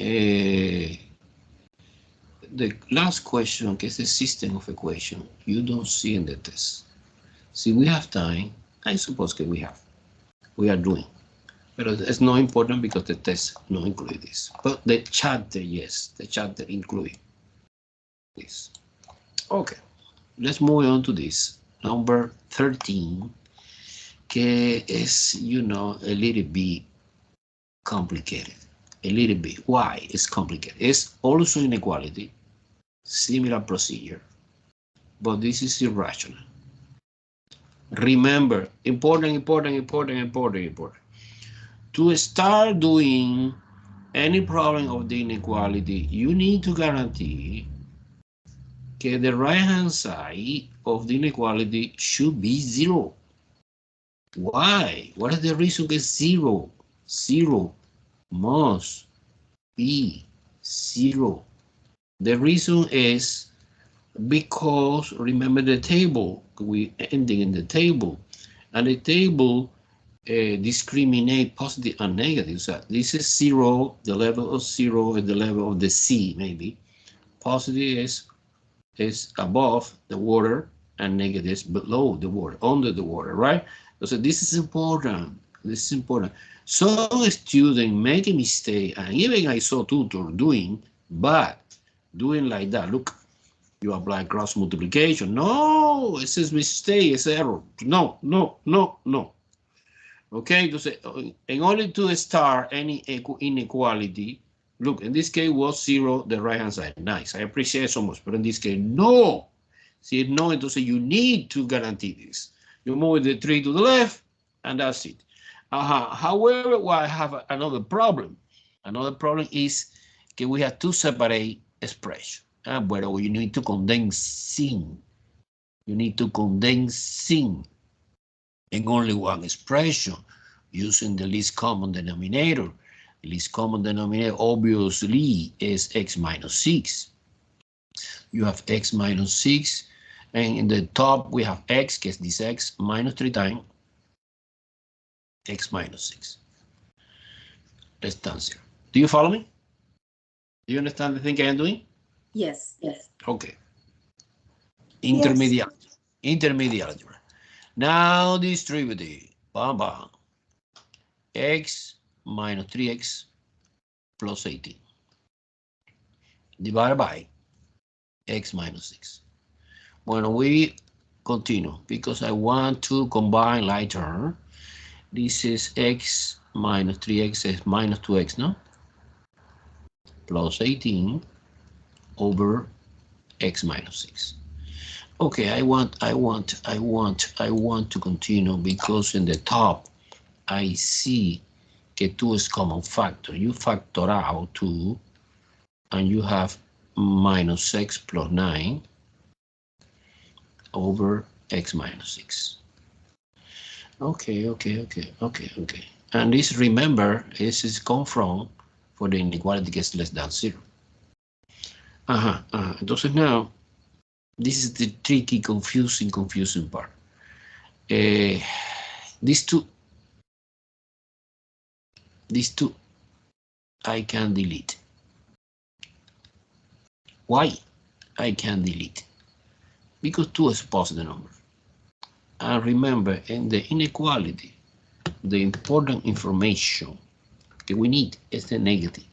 The last question, que is the system of equation, you don't see in the test. See, we have time. I suppose that we are doing. But it's not important because the test not include this. But the chapter, yes, the chapter include this. Okay, let's move on to this. Number 13, que is, you know, a little bit complicated. A little bit. Why it's complicated? It's also inequality, similar procedure, but this is irrational. Remember, important. To start doing any problem of the inequality, you need to guarantee that the right-hand side of the inequality should be 0. Why? What is the reason it's 0? 0 must be 0. The reason is because remember the table, we ending in the table, and the table discriminate positive and negative. So this is 0, the level of 0 is the level of the sea, maybe. Positive is above the water and negative is below the water, under the water, right? So this is important. This is important. Some students make a mistake, and even I saw tutor doing, but doing like that. Look, you apply cross multiplication. No, it's a mistake, it's error. No. Okay, entonces, in order to start any inequality, look, in this case was 0, the right hand side. Nice, I appreciate so much, but in this case, no. See, no, entonces you need to guarantee this. You move the 3 to the left, and that's it. However, well, I have another problem. Another problem is that we have to separate expression. But you need to condense. You need to condense in only one expression using the least common denominator. The least common denominator obviously is x minus 6. You have x minus 6, and in the top we have x, que es this x, minus 3 times x minus 6. Let's answer. Do you follow me? Do you understand the thing I am doing? Yes. Okay. Intermediate. Yes. Intermediate algebra. Now distribute. Bam, bam. X minus 3x plus 18 divided by x minus 6. When we continue, because I want to combine like term, this is x minus 3x is minus 2x, no? Plus 18 over x minus 6. Okay, I want to continue because in the top I see that 2 is common factor. You factor out 2 and you have minus x plus 9 over x minus 6. Okay. And this, remember, this is come from for the inequality gets less than 0. Entonces now, this is the tricky, confusing part. These two, I can delete. Why I can delete? Because 2 is a positive number. And remember, in the inequality, the important information that we need is the negative.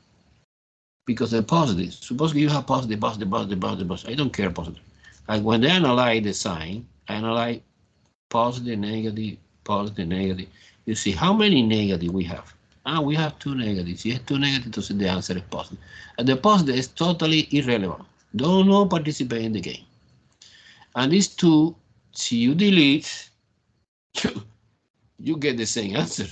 Because the positive, suppose you have positive. I don't care positive. Like when they analyze the sign, I analyze positive, negative. You see how many negative we have. We have 2 negatives. You have 2 negatives, so the answer is positive. And the positive is totally irrelevant. Don't not participate in the game. And these 2, see, you delete, you get the same answer.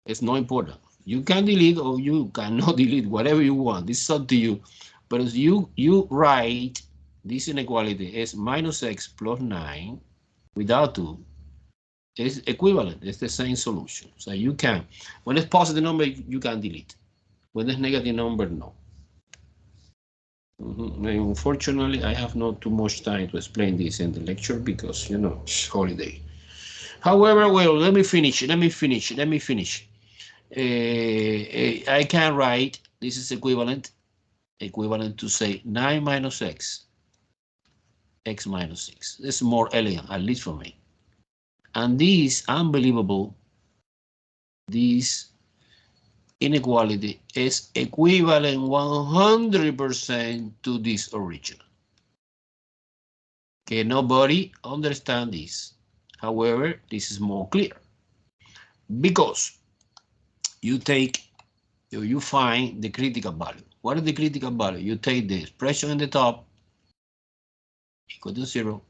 It's not important. You can delete or you cannot delete, whatever you want. This is up to you. But as you write this inequality is minus x plus 9 without 2. It's equivalent. It's the same solution. So you can, when it's positive number, you can delete. When it's negative number, no. Unfortunately, I have not too much time to explain this in the lecture because, you know, it's holiday. However, well, let me finish. I can write, this is equivalent to say 9 minus x minus 6. This is more elegant, at least for me. And this unbelievable this inequality is equivalent 100% to this original. Okay, nobody understands this. However, this is more clear because you find the critical value. What is the critical value? You take the expression in the top equal to 0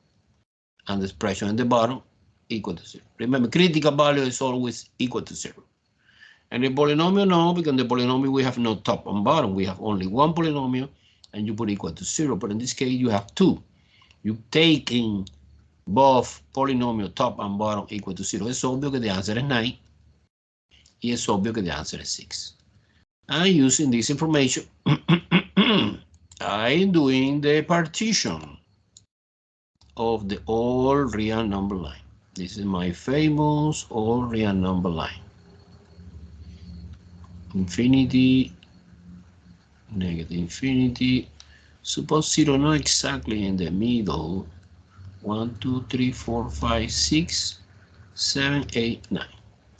and the expression in the bottom equal to 0. Remember, critical value is always equal to 0. And the polynomial, no, because in the polynomial we have no top and bottom. We have only one polynomial and you put equal to 0. But in this case, you have two. You taking both polynomial top and bottom equal to 0. Es obvio que the answer is 9. Y es obvio que the answer is 6. And using this information, I'm doing the partition of the all real number line. This is my famous all real number line. Infinity, negative infinity. Suppose 0 not exactly in the middle. 1, 2, 3, 4, 5, 6, 7, 8, 9.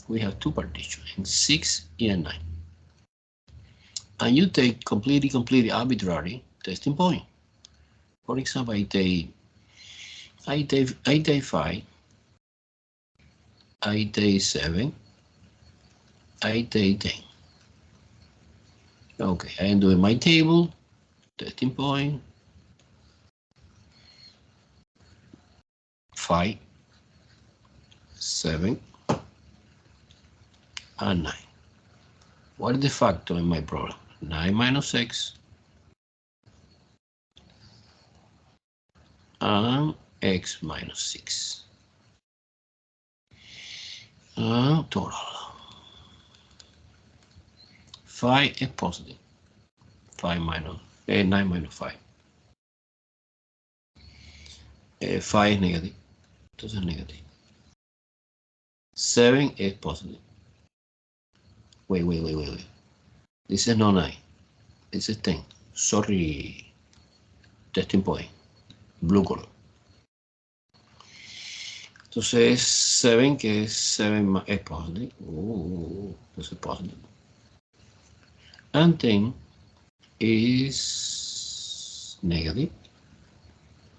We have two partitions, 6 and 9. And you take completely arbitrary testing point. For example, I take 5, I take 7, I take 10. Okay, I am doing my table, testing point, 5, 7, and 9. What is the factor in my problem? 9 minus x and x minus 6. Total. 5 is positive. 9 minus 5. 5 is negative. Entonces negative. 7 is positive. Wait. This is not 9. This is 10. Sorry. Testing point. Blue color. Entonces 7, que es 7 es positive. This is positive. And 10 is negative.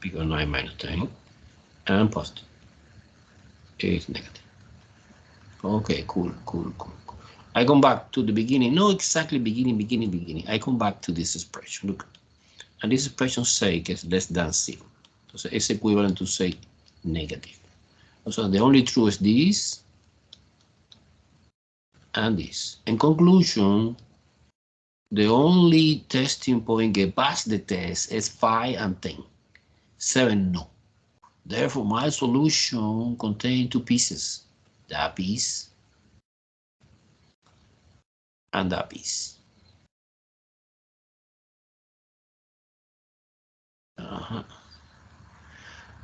Because 9 minus 10. And positive. Is negative. Okay, cool. I come back to the beginning, not exactly beginning. I come back to this expression. Look, and this expression say is less than 0. So it's equivalent to say negative. So the only true is this and this. In conclusion, the only testing point that pass the test is 5 and 10. 7, no. Therefore, my solution contains two pieces. That piece and that piece.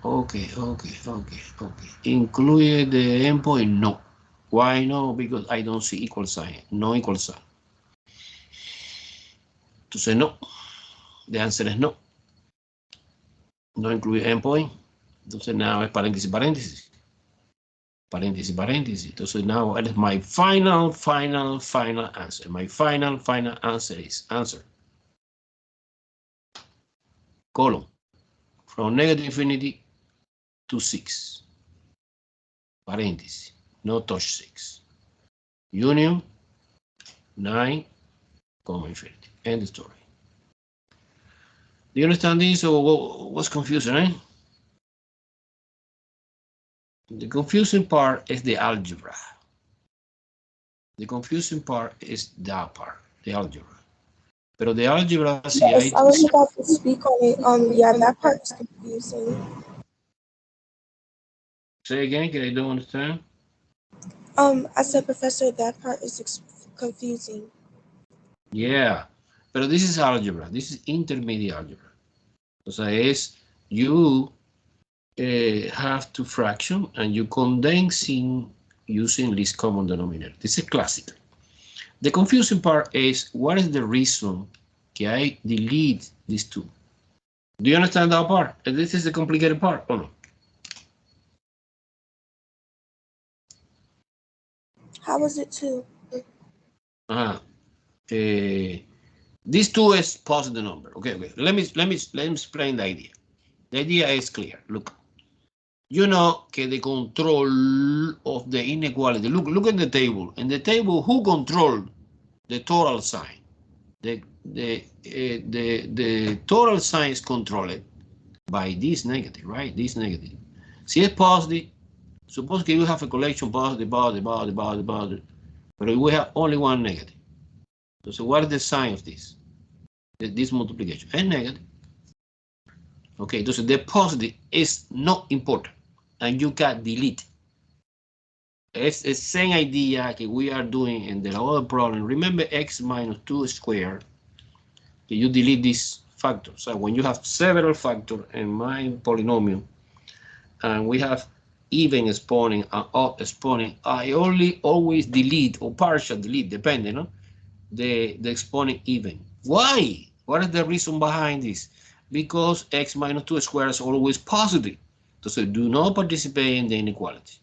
Okay. Include the endpoint? No. Why no? Because I don't see equal sign. No equal sign. Entonces no. The answer is no. No incluye endpoint. Entonces now es paréntesis. Entonces now it is my final answer. My final answer is answer. Column. From negative infinity to 6. Paréntesis. No touch 6. Union 9, infinity. End the story. Do you understand this or what's confusing, eh? The confusing part is the algebra. The confusing part is that part, the algebra. Pero the algebra, yes, I was about to speak on it. Yeah, that part is confusing. Say again, I don't understand. I said, Professor, that part is confusing. Yeah, but this is algebra. This is intermediate algebra. O sea, es you have to fraction and you condensing using least common denominator. This is classic. The confusing part is what is the reason que I delete these two? Do you understand that part? This is the complicated part or no? How is it 2? This 2 is positive number. Okay. Let me explain the idea. The idea is clear. Look, you know the control of the inequality. Look at the table. In the table, who controlled the total sign? The total sign is controlled by this negative, right? This negative. Si es positive, suppose you have a collection positive, but we have only one negative. So what is the sign of this? This multiplication is negative. Okay, so the positive is not important, and you can delete. It's the same idea that we are doing in the other problem. Remember x minus 2 squared. You delete this factor. So when you have several factors in my polynomial, and we have even exponent and odd exponent, I always delete or partial delete, depending on the exponent even. Why? What is the reason behind this? Because x minus 2 squared is always positive. So do not participate in the inequality.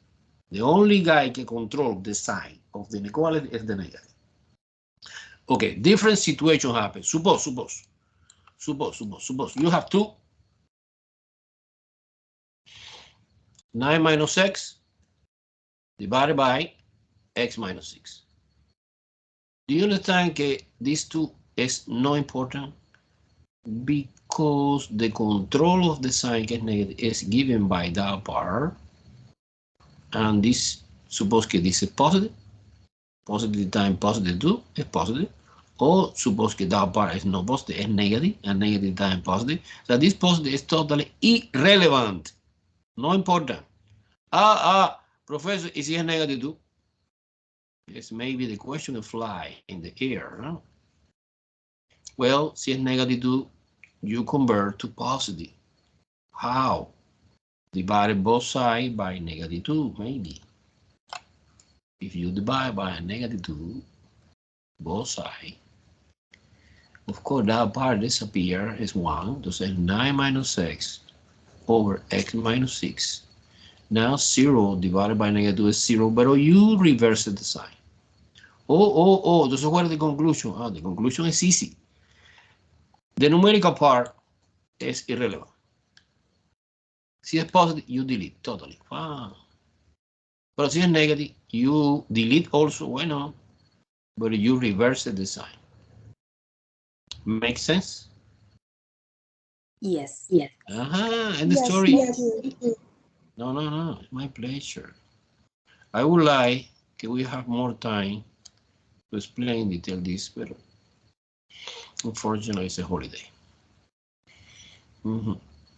The only guy can control the sign of the inequality is the negative. Okay, different situation happens. Suppose you have 2. 9 minus x divided by x minus 6. Do you understand that this 2 is not important? Because the control of the sign get negative is given by that part. And this, suppose that this is positive. Positive times positive 2 is positive. Or suppose that that part is not positive, it's negative, and negative times positive. So this positive is totally irrelevant. No important. Professor, is it negative 2? Yes, maybe the question will fly in the air, no? Well, si es negative 2, you convert to positive. How? Divide both sides by negative 2, maybe. If you divide by a negative 2, both sides, of course, that part disappears is 1. So 9 minus x over x minus 6. Now 0 divided by negative 2 is 0, but you reverse the sign. So what is the conclusion? The conclusion is easy. The numerical part is irrelevant. Si es positive, you delete totally. But si es negative, you delete also, bueno, but you reverse the sign. Make sense? Yes. And the Yes, story. yes. No, it's my pleasure. I would like that we have more time to explain in detail this, but unfortunately it's a holiday.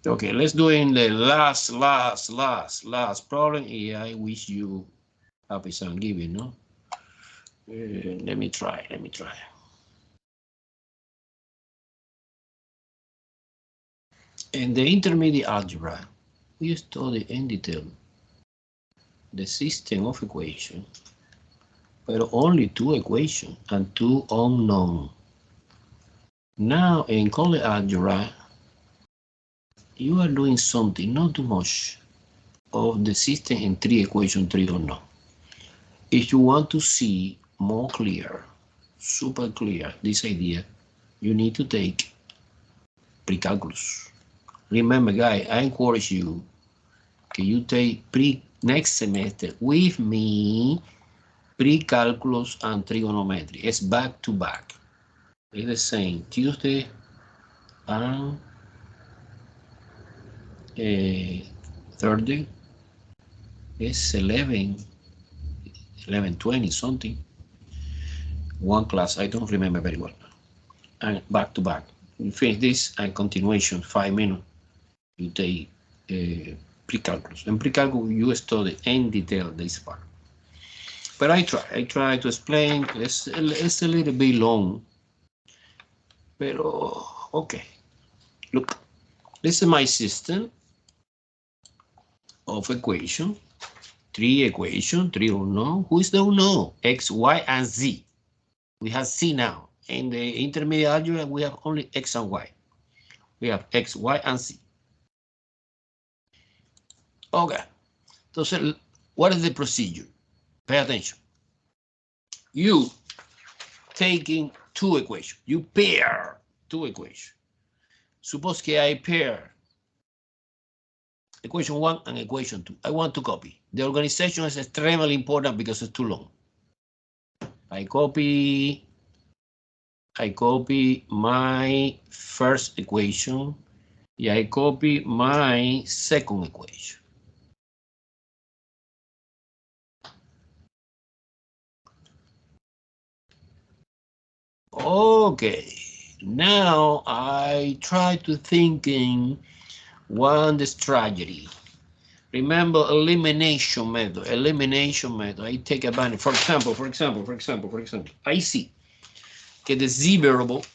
Okay, let's do in the last problem. Yeah, I wish you happy Thanksgiving, no? Let me try. In the intermediate algebra, we study in detail the system of equations, but only 2 equations and 2 unknown. Now in college algebra, you are doing something, not too much, of the system in 3 equations, 3 unknown. If you want to see more clear, super clear, this idea, you need to take pre-calculus. Remember, guys, I encourage you, can you take next semester with me pre-calculus and trigonometry? It's back to back. It's the same Tuesday and Thursday. It's 11:20 something. One class, I don't remember very well. And back to back. You finish this and continuation, 5 minutes. You take pre-calculus. In pre-calculus, you study in detail this part. But I try to explain. It's a little bit long. Pero, okay. Look, this is my system of equation. 3 equation, 3 unknown. Who is the unknown? X, Y, and Z. We have Z now. In the intermediate algebra, we have only X and Y. We have X, Y, and Z. Okay. So what is the procedure? Pay attention. You taking two equations. You pair two equations. Suppose que I pair equation 1 and equation 2. I want to copy. The organization is extremely important because it's too long. I copy my first equation. Yeah, I copy my second equation. Okay, now I try to thinking one strategy. Remember elimination method. I take advantage. For example, I see que the z variable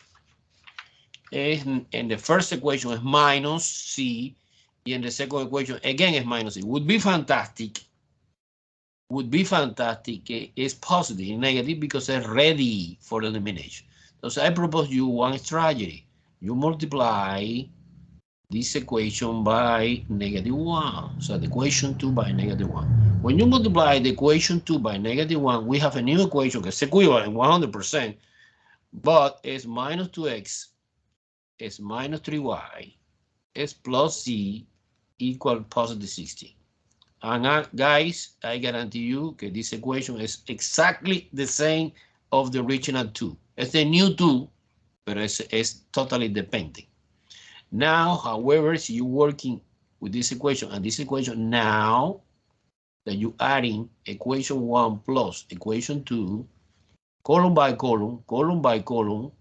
is in the first equation is minus c, and in the second equation again is minus c. Would be fantastic. It's positive, negative because it's ready for elimination. So I propose you one strategy. You multiply this equation by -1. So the equation 2 by -1. When you multiply the equation 2 by -1, we have a new equation that's equivalent 100%, but it's minus 2x, it's minus 3y, it's plus z equal positive 16. And guys, I guarantee you that this equation is exactly the same of the original 2. It's a new 2, but it's totally dependent. Now, however, if you're working with this equation and this equation, now that you're adding equation 1 plus equation 2, column by column,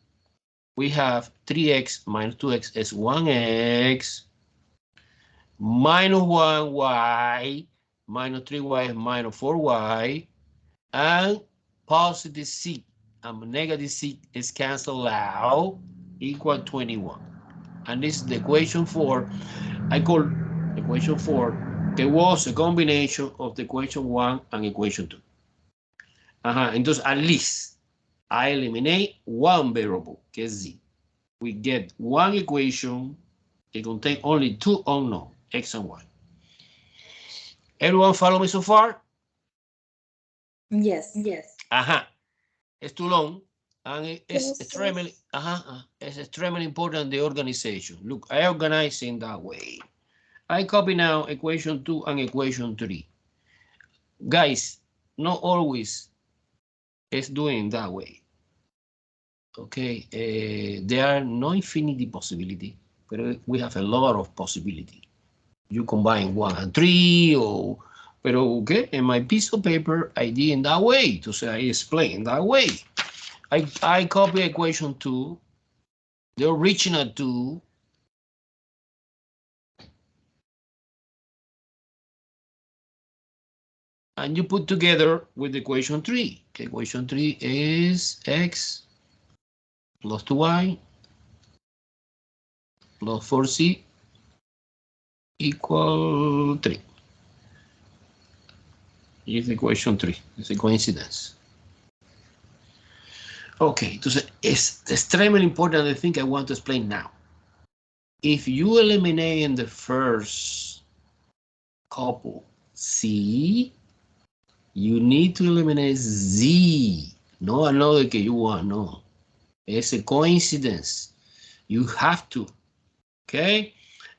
we have 3x minus 2x is 1x, minus 1y, minus 3y is minus 4y, and positive c and negative c is canceled out, equal 21. And this is the equation 4. I call equation 4, that was a combination of the equation 1 and equation 2. Entonces, at least I eliminate one variable, que es z. We get one equation that contains only two unknown, x and y. Everyone follow me so far? Yes. It's too long, and it's Yes, extremely, it's extremely important, the organization. Look, I organize in that way. I copy now equation 2 and equation 3. Guys, not always it's doing that way. Okay, there are no infinity possibility, but we have a lot of possibility. You combine 1 and 3, or, but okay, in my piece of paper, I did in that way, to say I explain that way. I copy equation 2, the original 2, and you put together with equation 3. Equation 3 is x plus 2y plus 4c equal 3. Is equation 3. It's a coincidence. Okay, entonces it's extremely important, the thing I want to explain now. If you eliminate in the first couple c, you need to eliminate z, no another que you want, no. It's a coincidence. You have to, okay?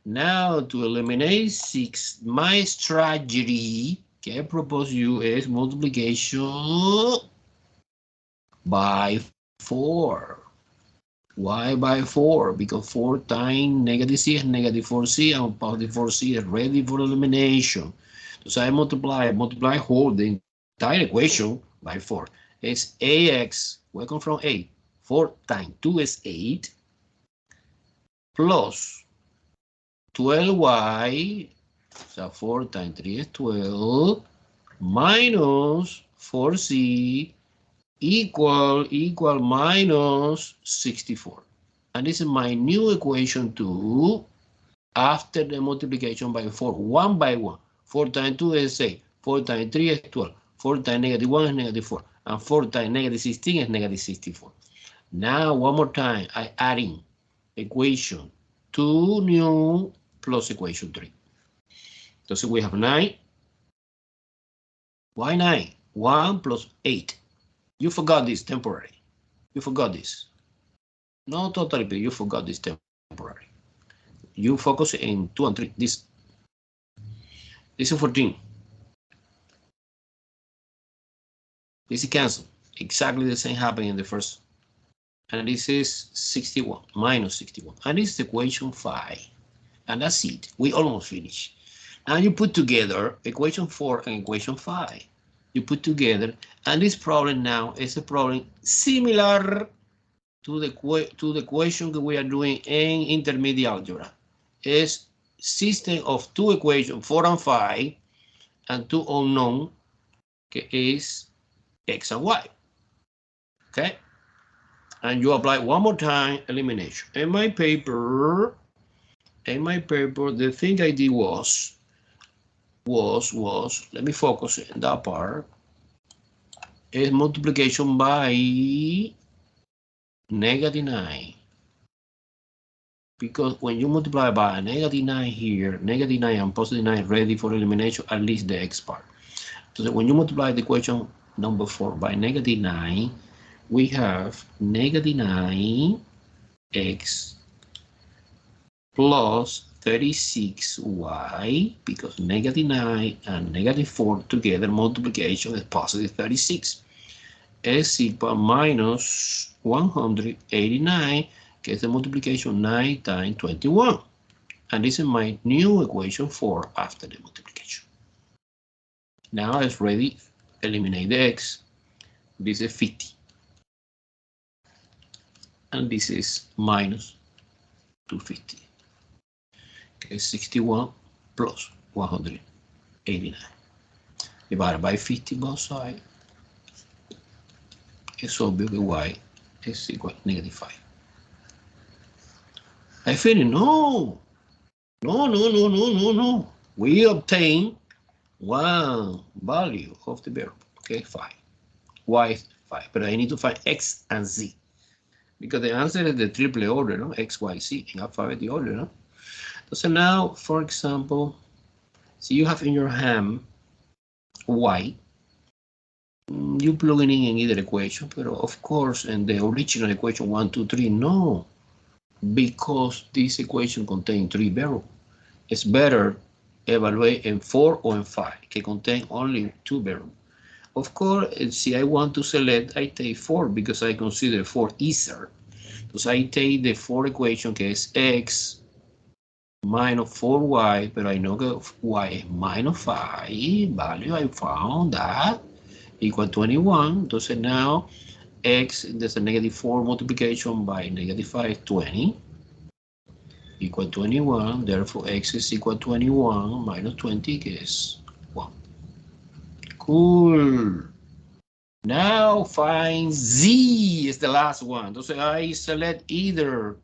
Now to eliminate 6, my strategy que I propose you is multiplication by 4. Why by 4? Because 4 times negative c is negative 4c, and positive 4c is ready for elimination. So I multiply whole the entire equation by 4. It's ax, welcome from a, 4 times 2 is 8, plus 12y, so 4 times 3 is 12, minus 4c, equal minus 64. And this is my new equation 2 after the multiplication by 4, 1 by 1. 4 times 2 is 8, 4 times 3 is 12, 4 times negative 1 is negative 4, and 4 times negative 16 is negative 64. Now, one more time, I adding equation 2 new plus equation 3. So we have 9. Why 9? 1 plus 8. You forgot this temporary. You forgot this. No, totally, but you forgot this temporary. You focus in 2 and 3. This is 14. This is cancelled. Exactly the same happened in the first. And this is 61, minus 61. And this is equation 5. And that's it. We almost finished. Now you put together equation 4 and equation 5. You put together, and this problem now is a problem similar to the question that we are doing in intermediate algebra. It's system of two equations, 4 and 5, and two unknown, que is x and y. Okay? And you apply one more time elimination. In my paper, the thing I did was, let me focus in that part, is multiplication by -9. Because when you multiply by -9 here, -9 and +9 ready for elimination, at least the x part. So when you multiply the equation number 4 by -9, we have -9x plus 36y, because -9 and -4 together multiplication is +36, is equal minus 189, que is the multiplication 9 times 21. And this is my new equation 4 after the multiplication. Now it's ready, eliminate the x. This is 50. And this is minus 250. Okay, 61 plus 189. Divided by 50 both sides. It's obvious that y is equal to -5. I finished. No. We obtain one value of the variable. Okay, 5. Y is 5. But I need to find x and z. Because the answer is the triple order, no? X, Y, Z in alphabetic order, no? So now, for example, so you have in your hand Y. You plug it in either equation, but of course, in the original equation 1, 2, 3, no. Because this equation contains 3 variables. It's better evaluate in 4 or in 5, que contain only 2 variables. Of course, si I want to select, I take 4 because I consider 4 easier. So I take the 4 equation, que es x minus 4y, but I know that y is -5, value I found that, equal 21. Entonces now, x, there's a -4 multiplication by -5, 20, equal 21. Therefore, x is equal to 21 minus 20, que es 1. Cool. Now find z is the last one. Entonces I select either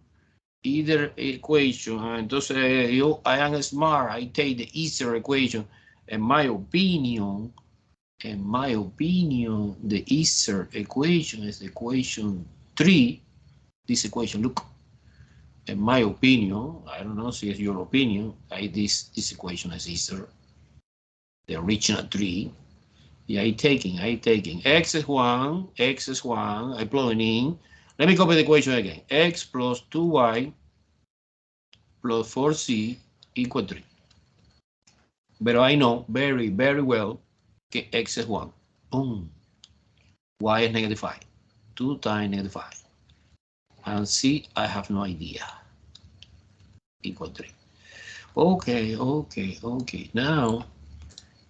equation. Entonces I am smart. I take the easier equation. In my opinion, the easier equation is equation 3. This equation, look. In my opinion, I don't know if it's your opinion. This equation is easier. The original 3. Yeah, I taking x is 1, I plug it in. Let me copy the equation again. X plus 2y plus 4c equal 3. But I know very, very well that x is 1. Boom. Y is -5. 2 times -5. And c, I have no idea. Equal 3. Okay. Now,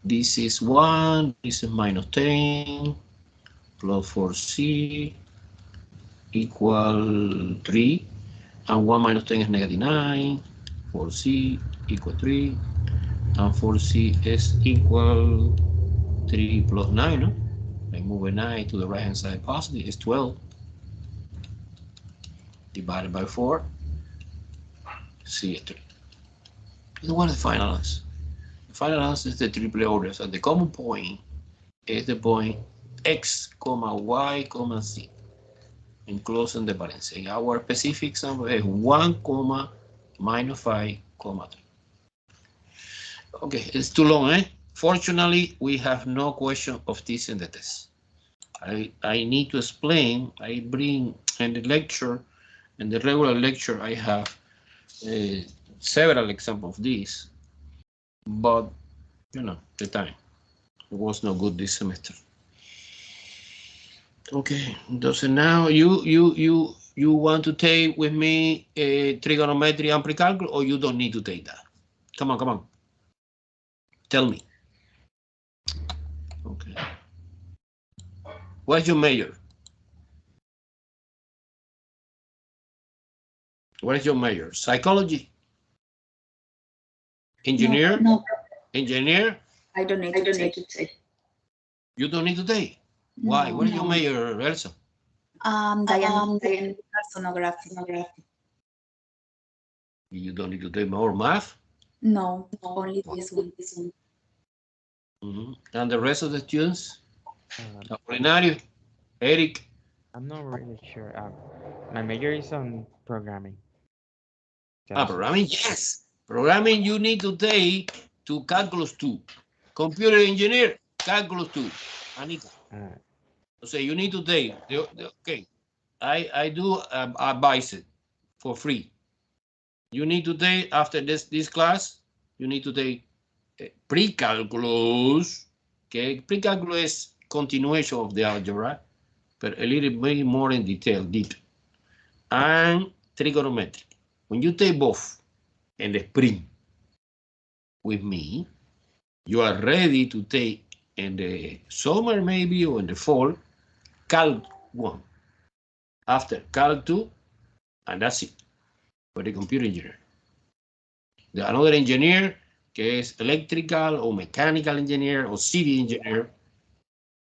this is 1, this is -10, plus 4c equal 3, and 1 minus 10 is -9, 4c equal 3, and 4c is equal 3 plus 9, no? I move a 9 to the right hand side positive, is 12, divided by 4, c is 3. And what is the final answer? The final answer is the triple order. So the common point is the point x, y, z, enclosing the parentheses. Our specific example is 1, -5, 3. Okay, it's too long, eh? Fortunately, we have no question of this in the test. I need to explain. I bring in the lecture, in the regular lecture, I have several examples of this, but you know, the time was not good this semester. Okay, so now you want to take with me trigonometry and precalculus, or you don't need to take that? Come on. Tell me. Okay. What's your major? What is your major? Psychology? Engineer? No, Engineer? I don't need to take. You don't need to take? Why? No, What is your major, Elsa? Diagnostic sonography. You don't need to take more math? No, only this one. And the rest of the students? Apolinario? Eric? I'm not really sure. My major is on programming. Programming, yes. Programming you need to take to Calculus 2. Computer engineer, Calculus 2. Anita. So you need to take, okay, I do advise it for free. You need to take, after this class, you need to take pre-calculus. Okay, pre-calculus is continuation of the algebra, but a little bit more in detail, deep. And trigonometry. When you take both in the spring with me, you are ready to take in the summer maybe or in the fall, Calc 1. After Calc 2, and that's it for the computer engineer. The another engineer, que es electrical or mechanical engineer or civil engineer.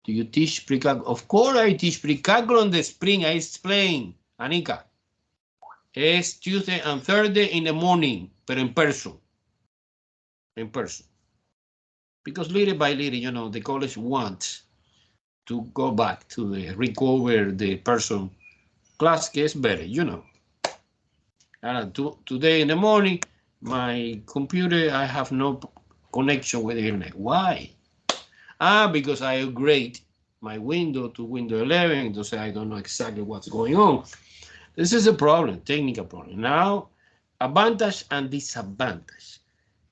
Do you teach pre-calculus? Of course I teach pre-calculus in the spring. I explain, Anika. It's Tuesday and Thursday in the morning, but in person. In person. Because little by little, you know, the college wants to go back to the recover the person class gets better, you know. And today in the morning, my computer, I have no connection with the internet. Why? Because I upgrade my window to Windows 11, so I don't know exactly what's going on. This is a problem, technical problem. Now, advantage and disadvantage.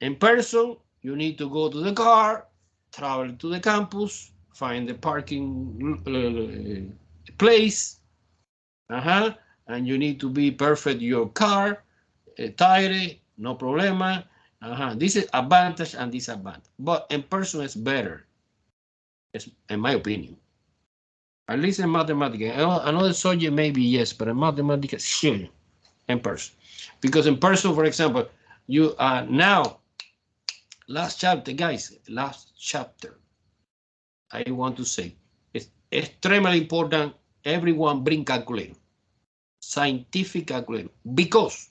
In person, you need to go to the car, travel to the campus, find the parking place, and you need to be perfect your car, tire, no problema. This is advantage and disadvantage, but in person is better, in my opinion. At least in mathematics. Another subject maybe yes, but in mathematics, sure, in person. Because in person, for example, you are now, last chapter, guys, last chapter, I want to say, it's extremely important, everyone bring calculator, scientific calculator, because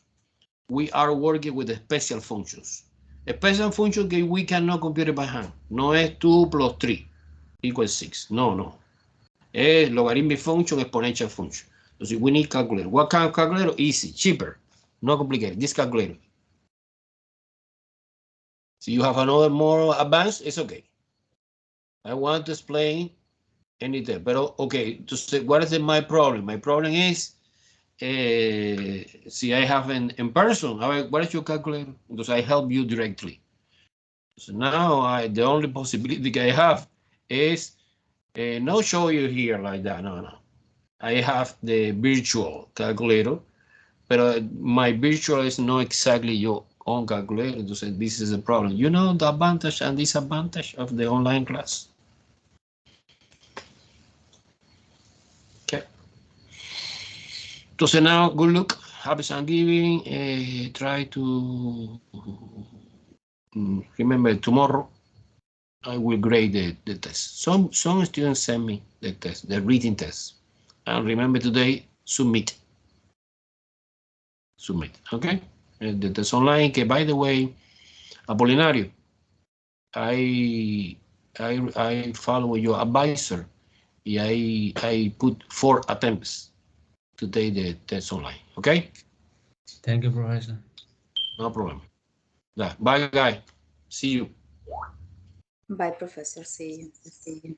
we are working with the special functions. A special function que we cannot compute it by hand. No es 2 plus 3 equals 6. No. Es logarithmic function, exponential function. So we need calculator. What kind of calculator? Easy, cheaper, not complicated. This calculator. So you have another more advanced, it's okay. I want to explain anything, but okay, to say what is my problem? My problem is, see, I have in person, what is your calculator? Because I help you directly. So now the only possibility I have is not show you here like that, no. I have the virtual calculator, but my virtual is not exactly your own calculator. So this is a problem. You know the advantage and disadvantage of the online class. Okay. So now, good luck. Happy Thanksgiving. Try to remember tomorrow. I will grade the test. Some students send me the test, the reading test. And remember today, submit. Okay? The test online, que by the way, Apolinario, I follow your advisor. I put 4 attempts to take the test online. Okay? Thank you, Professor. No problem. Bye, guy. See you. Bye, Professor. See you.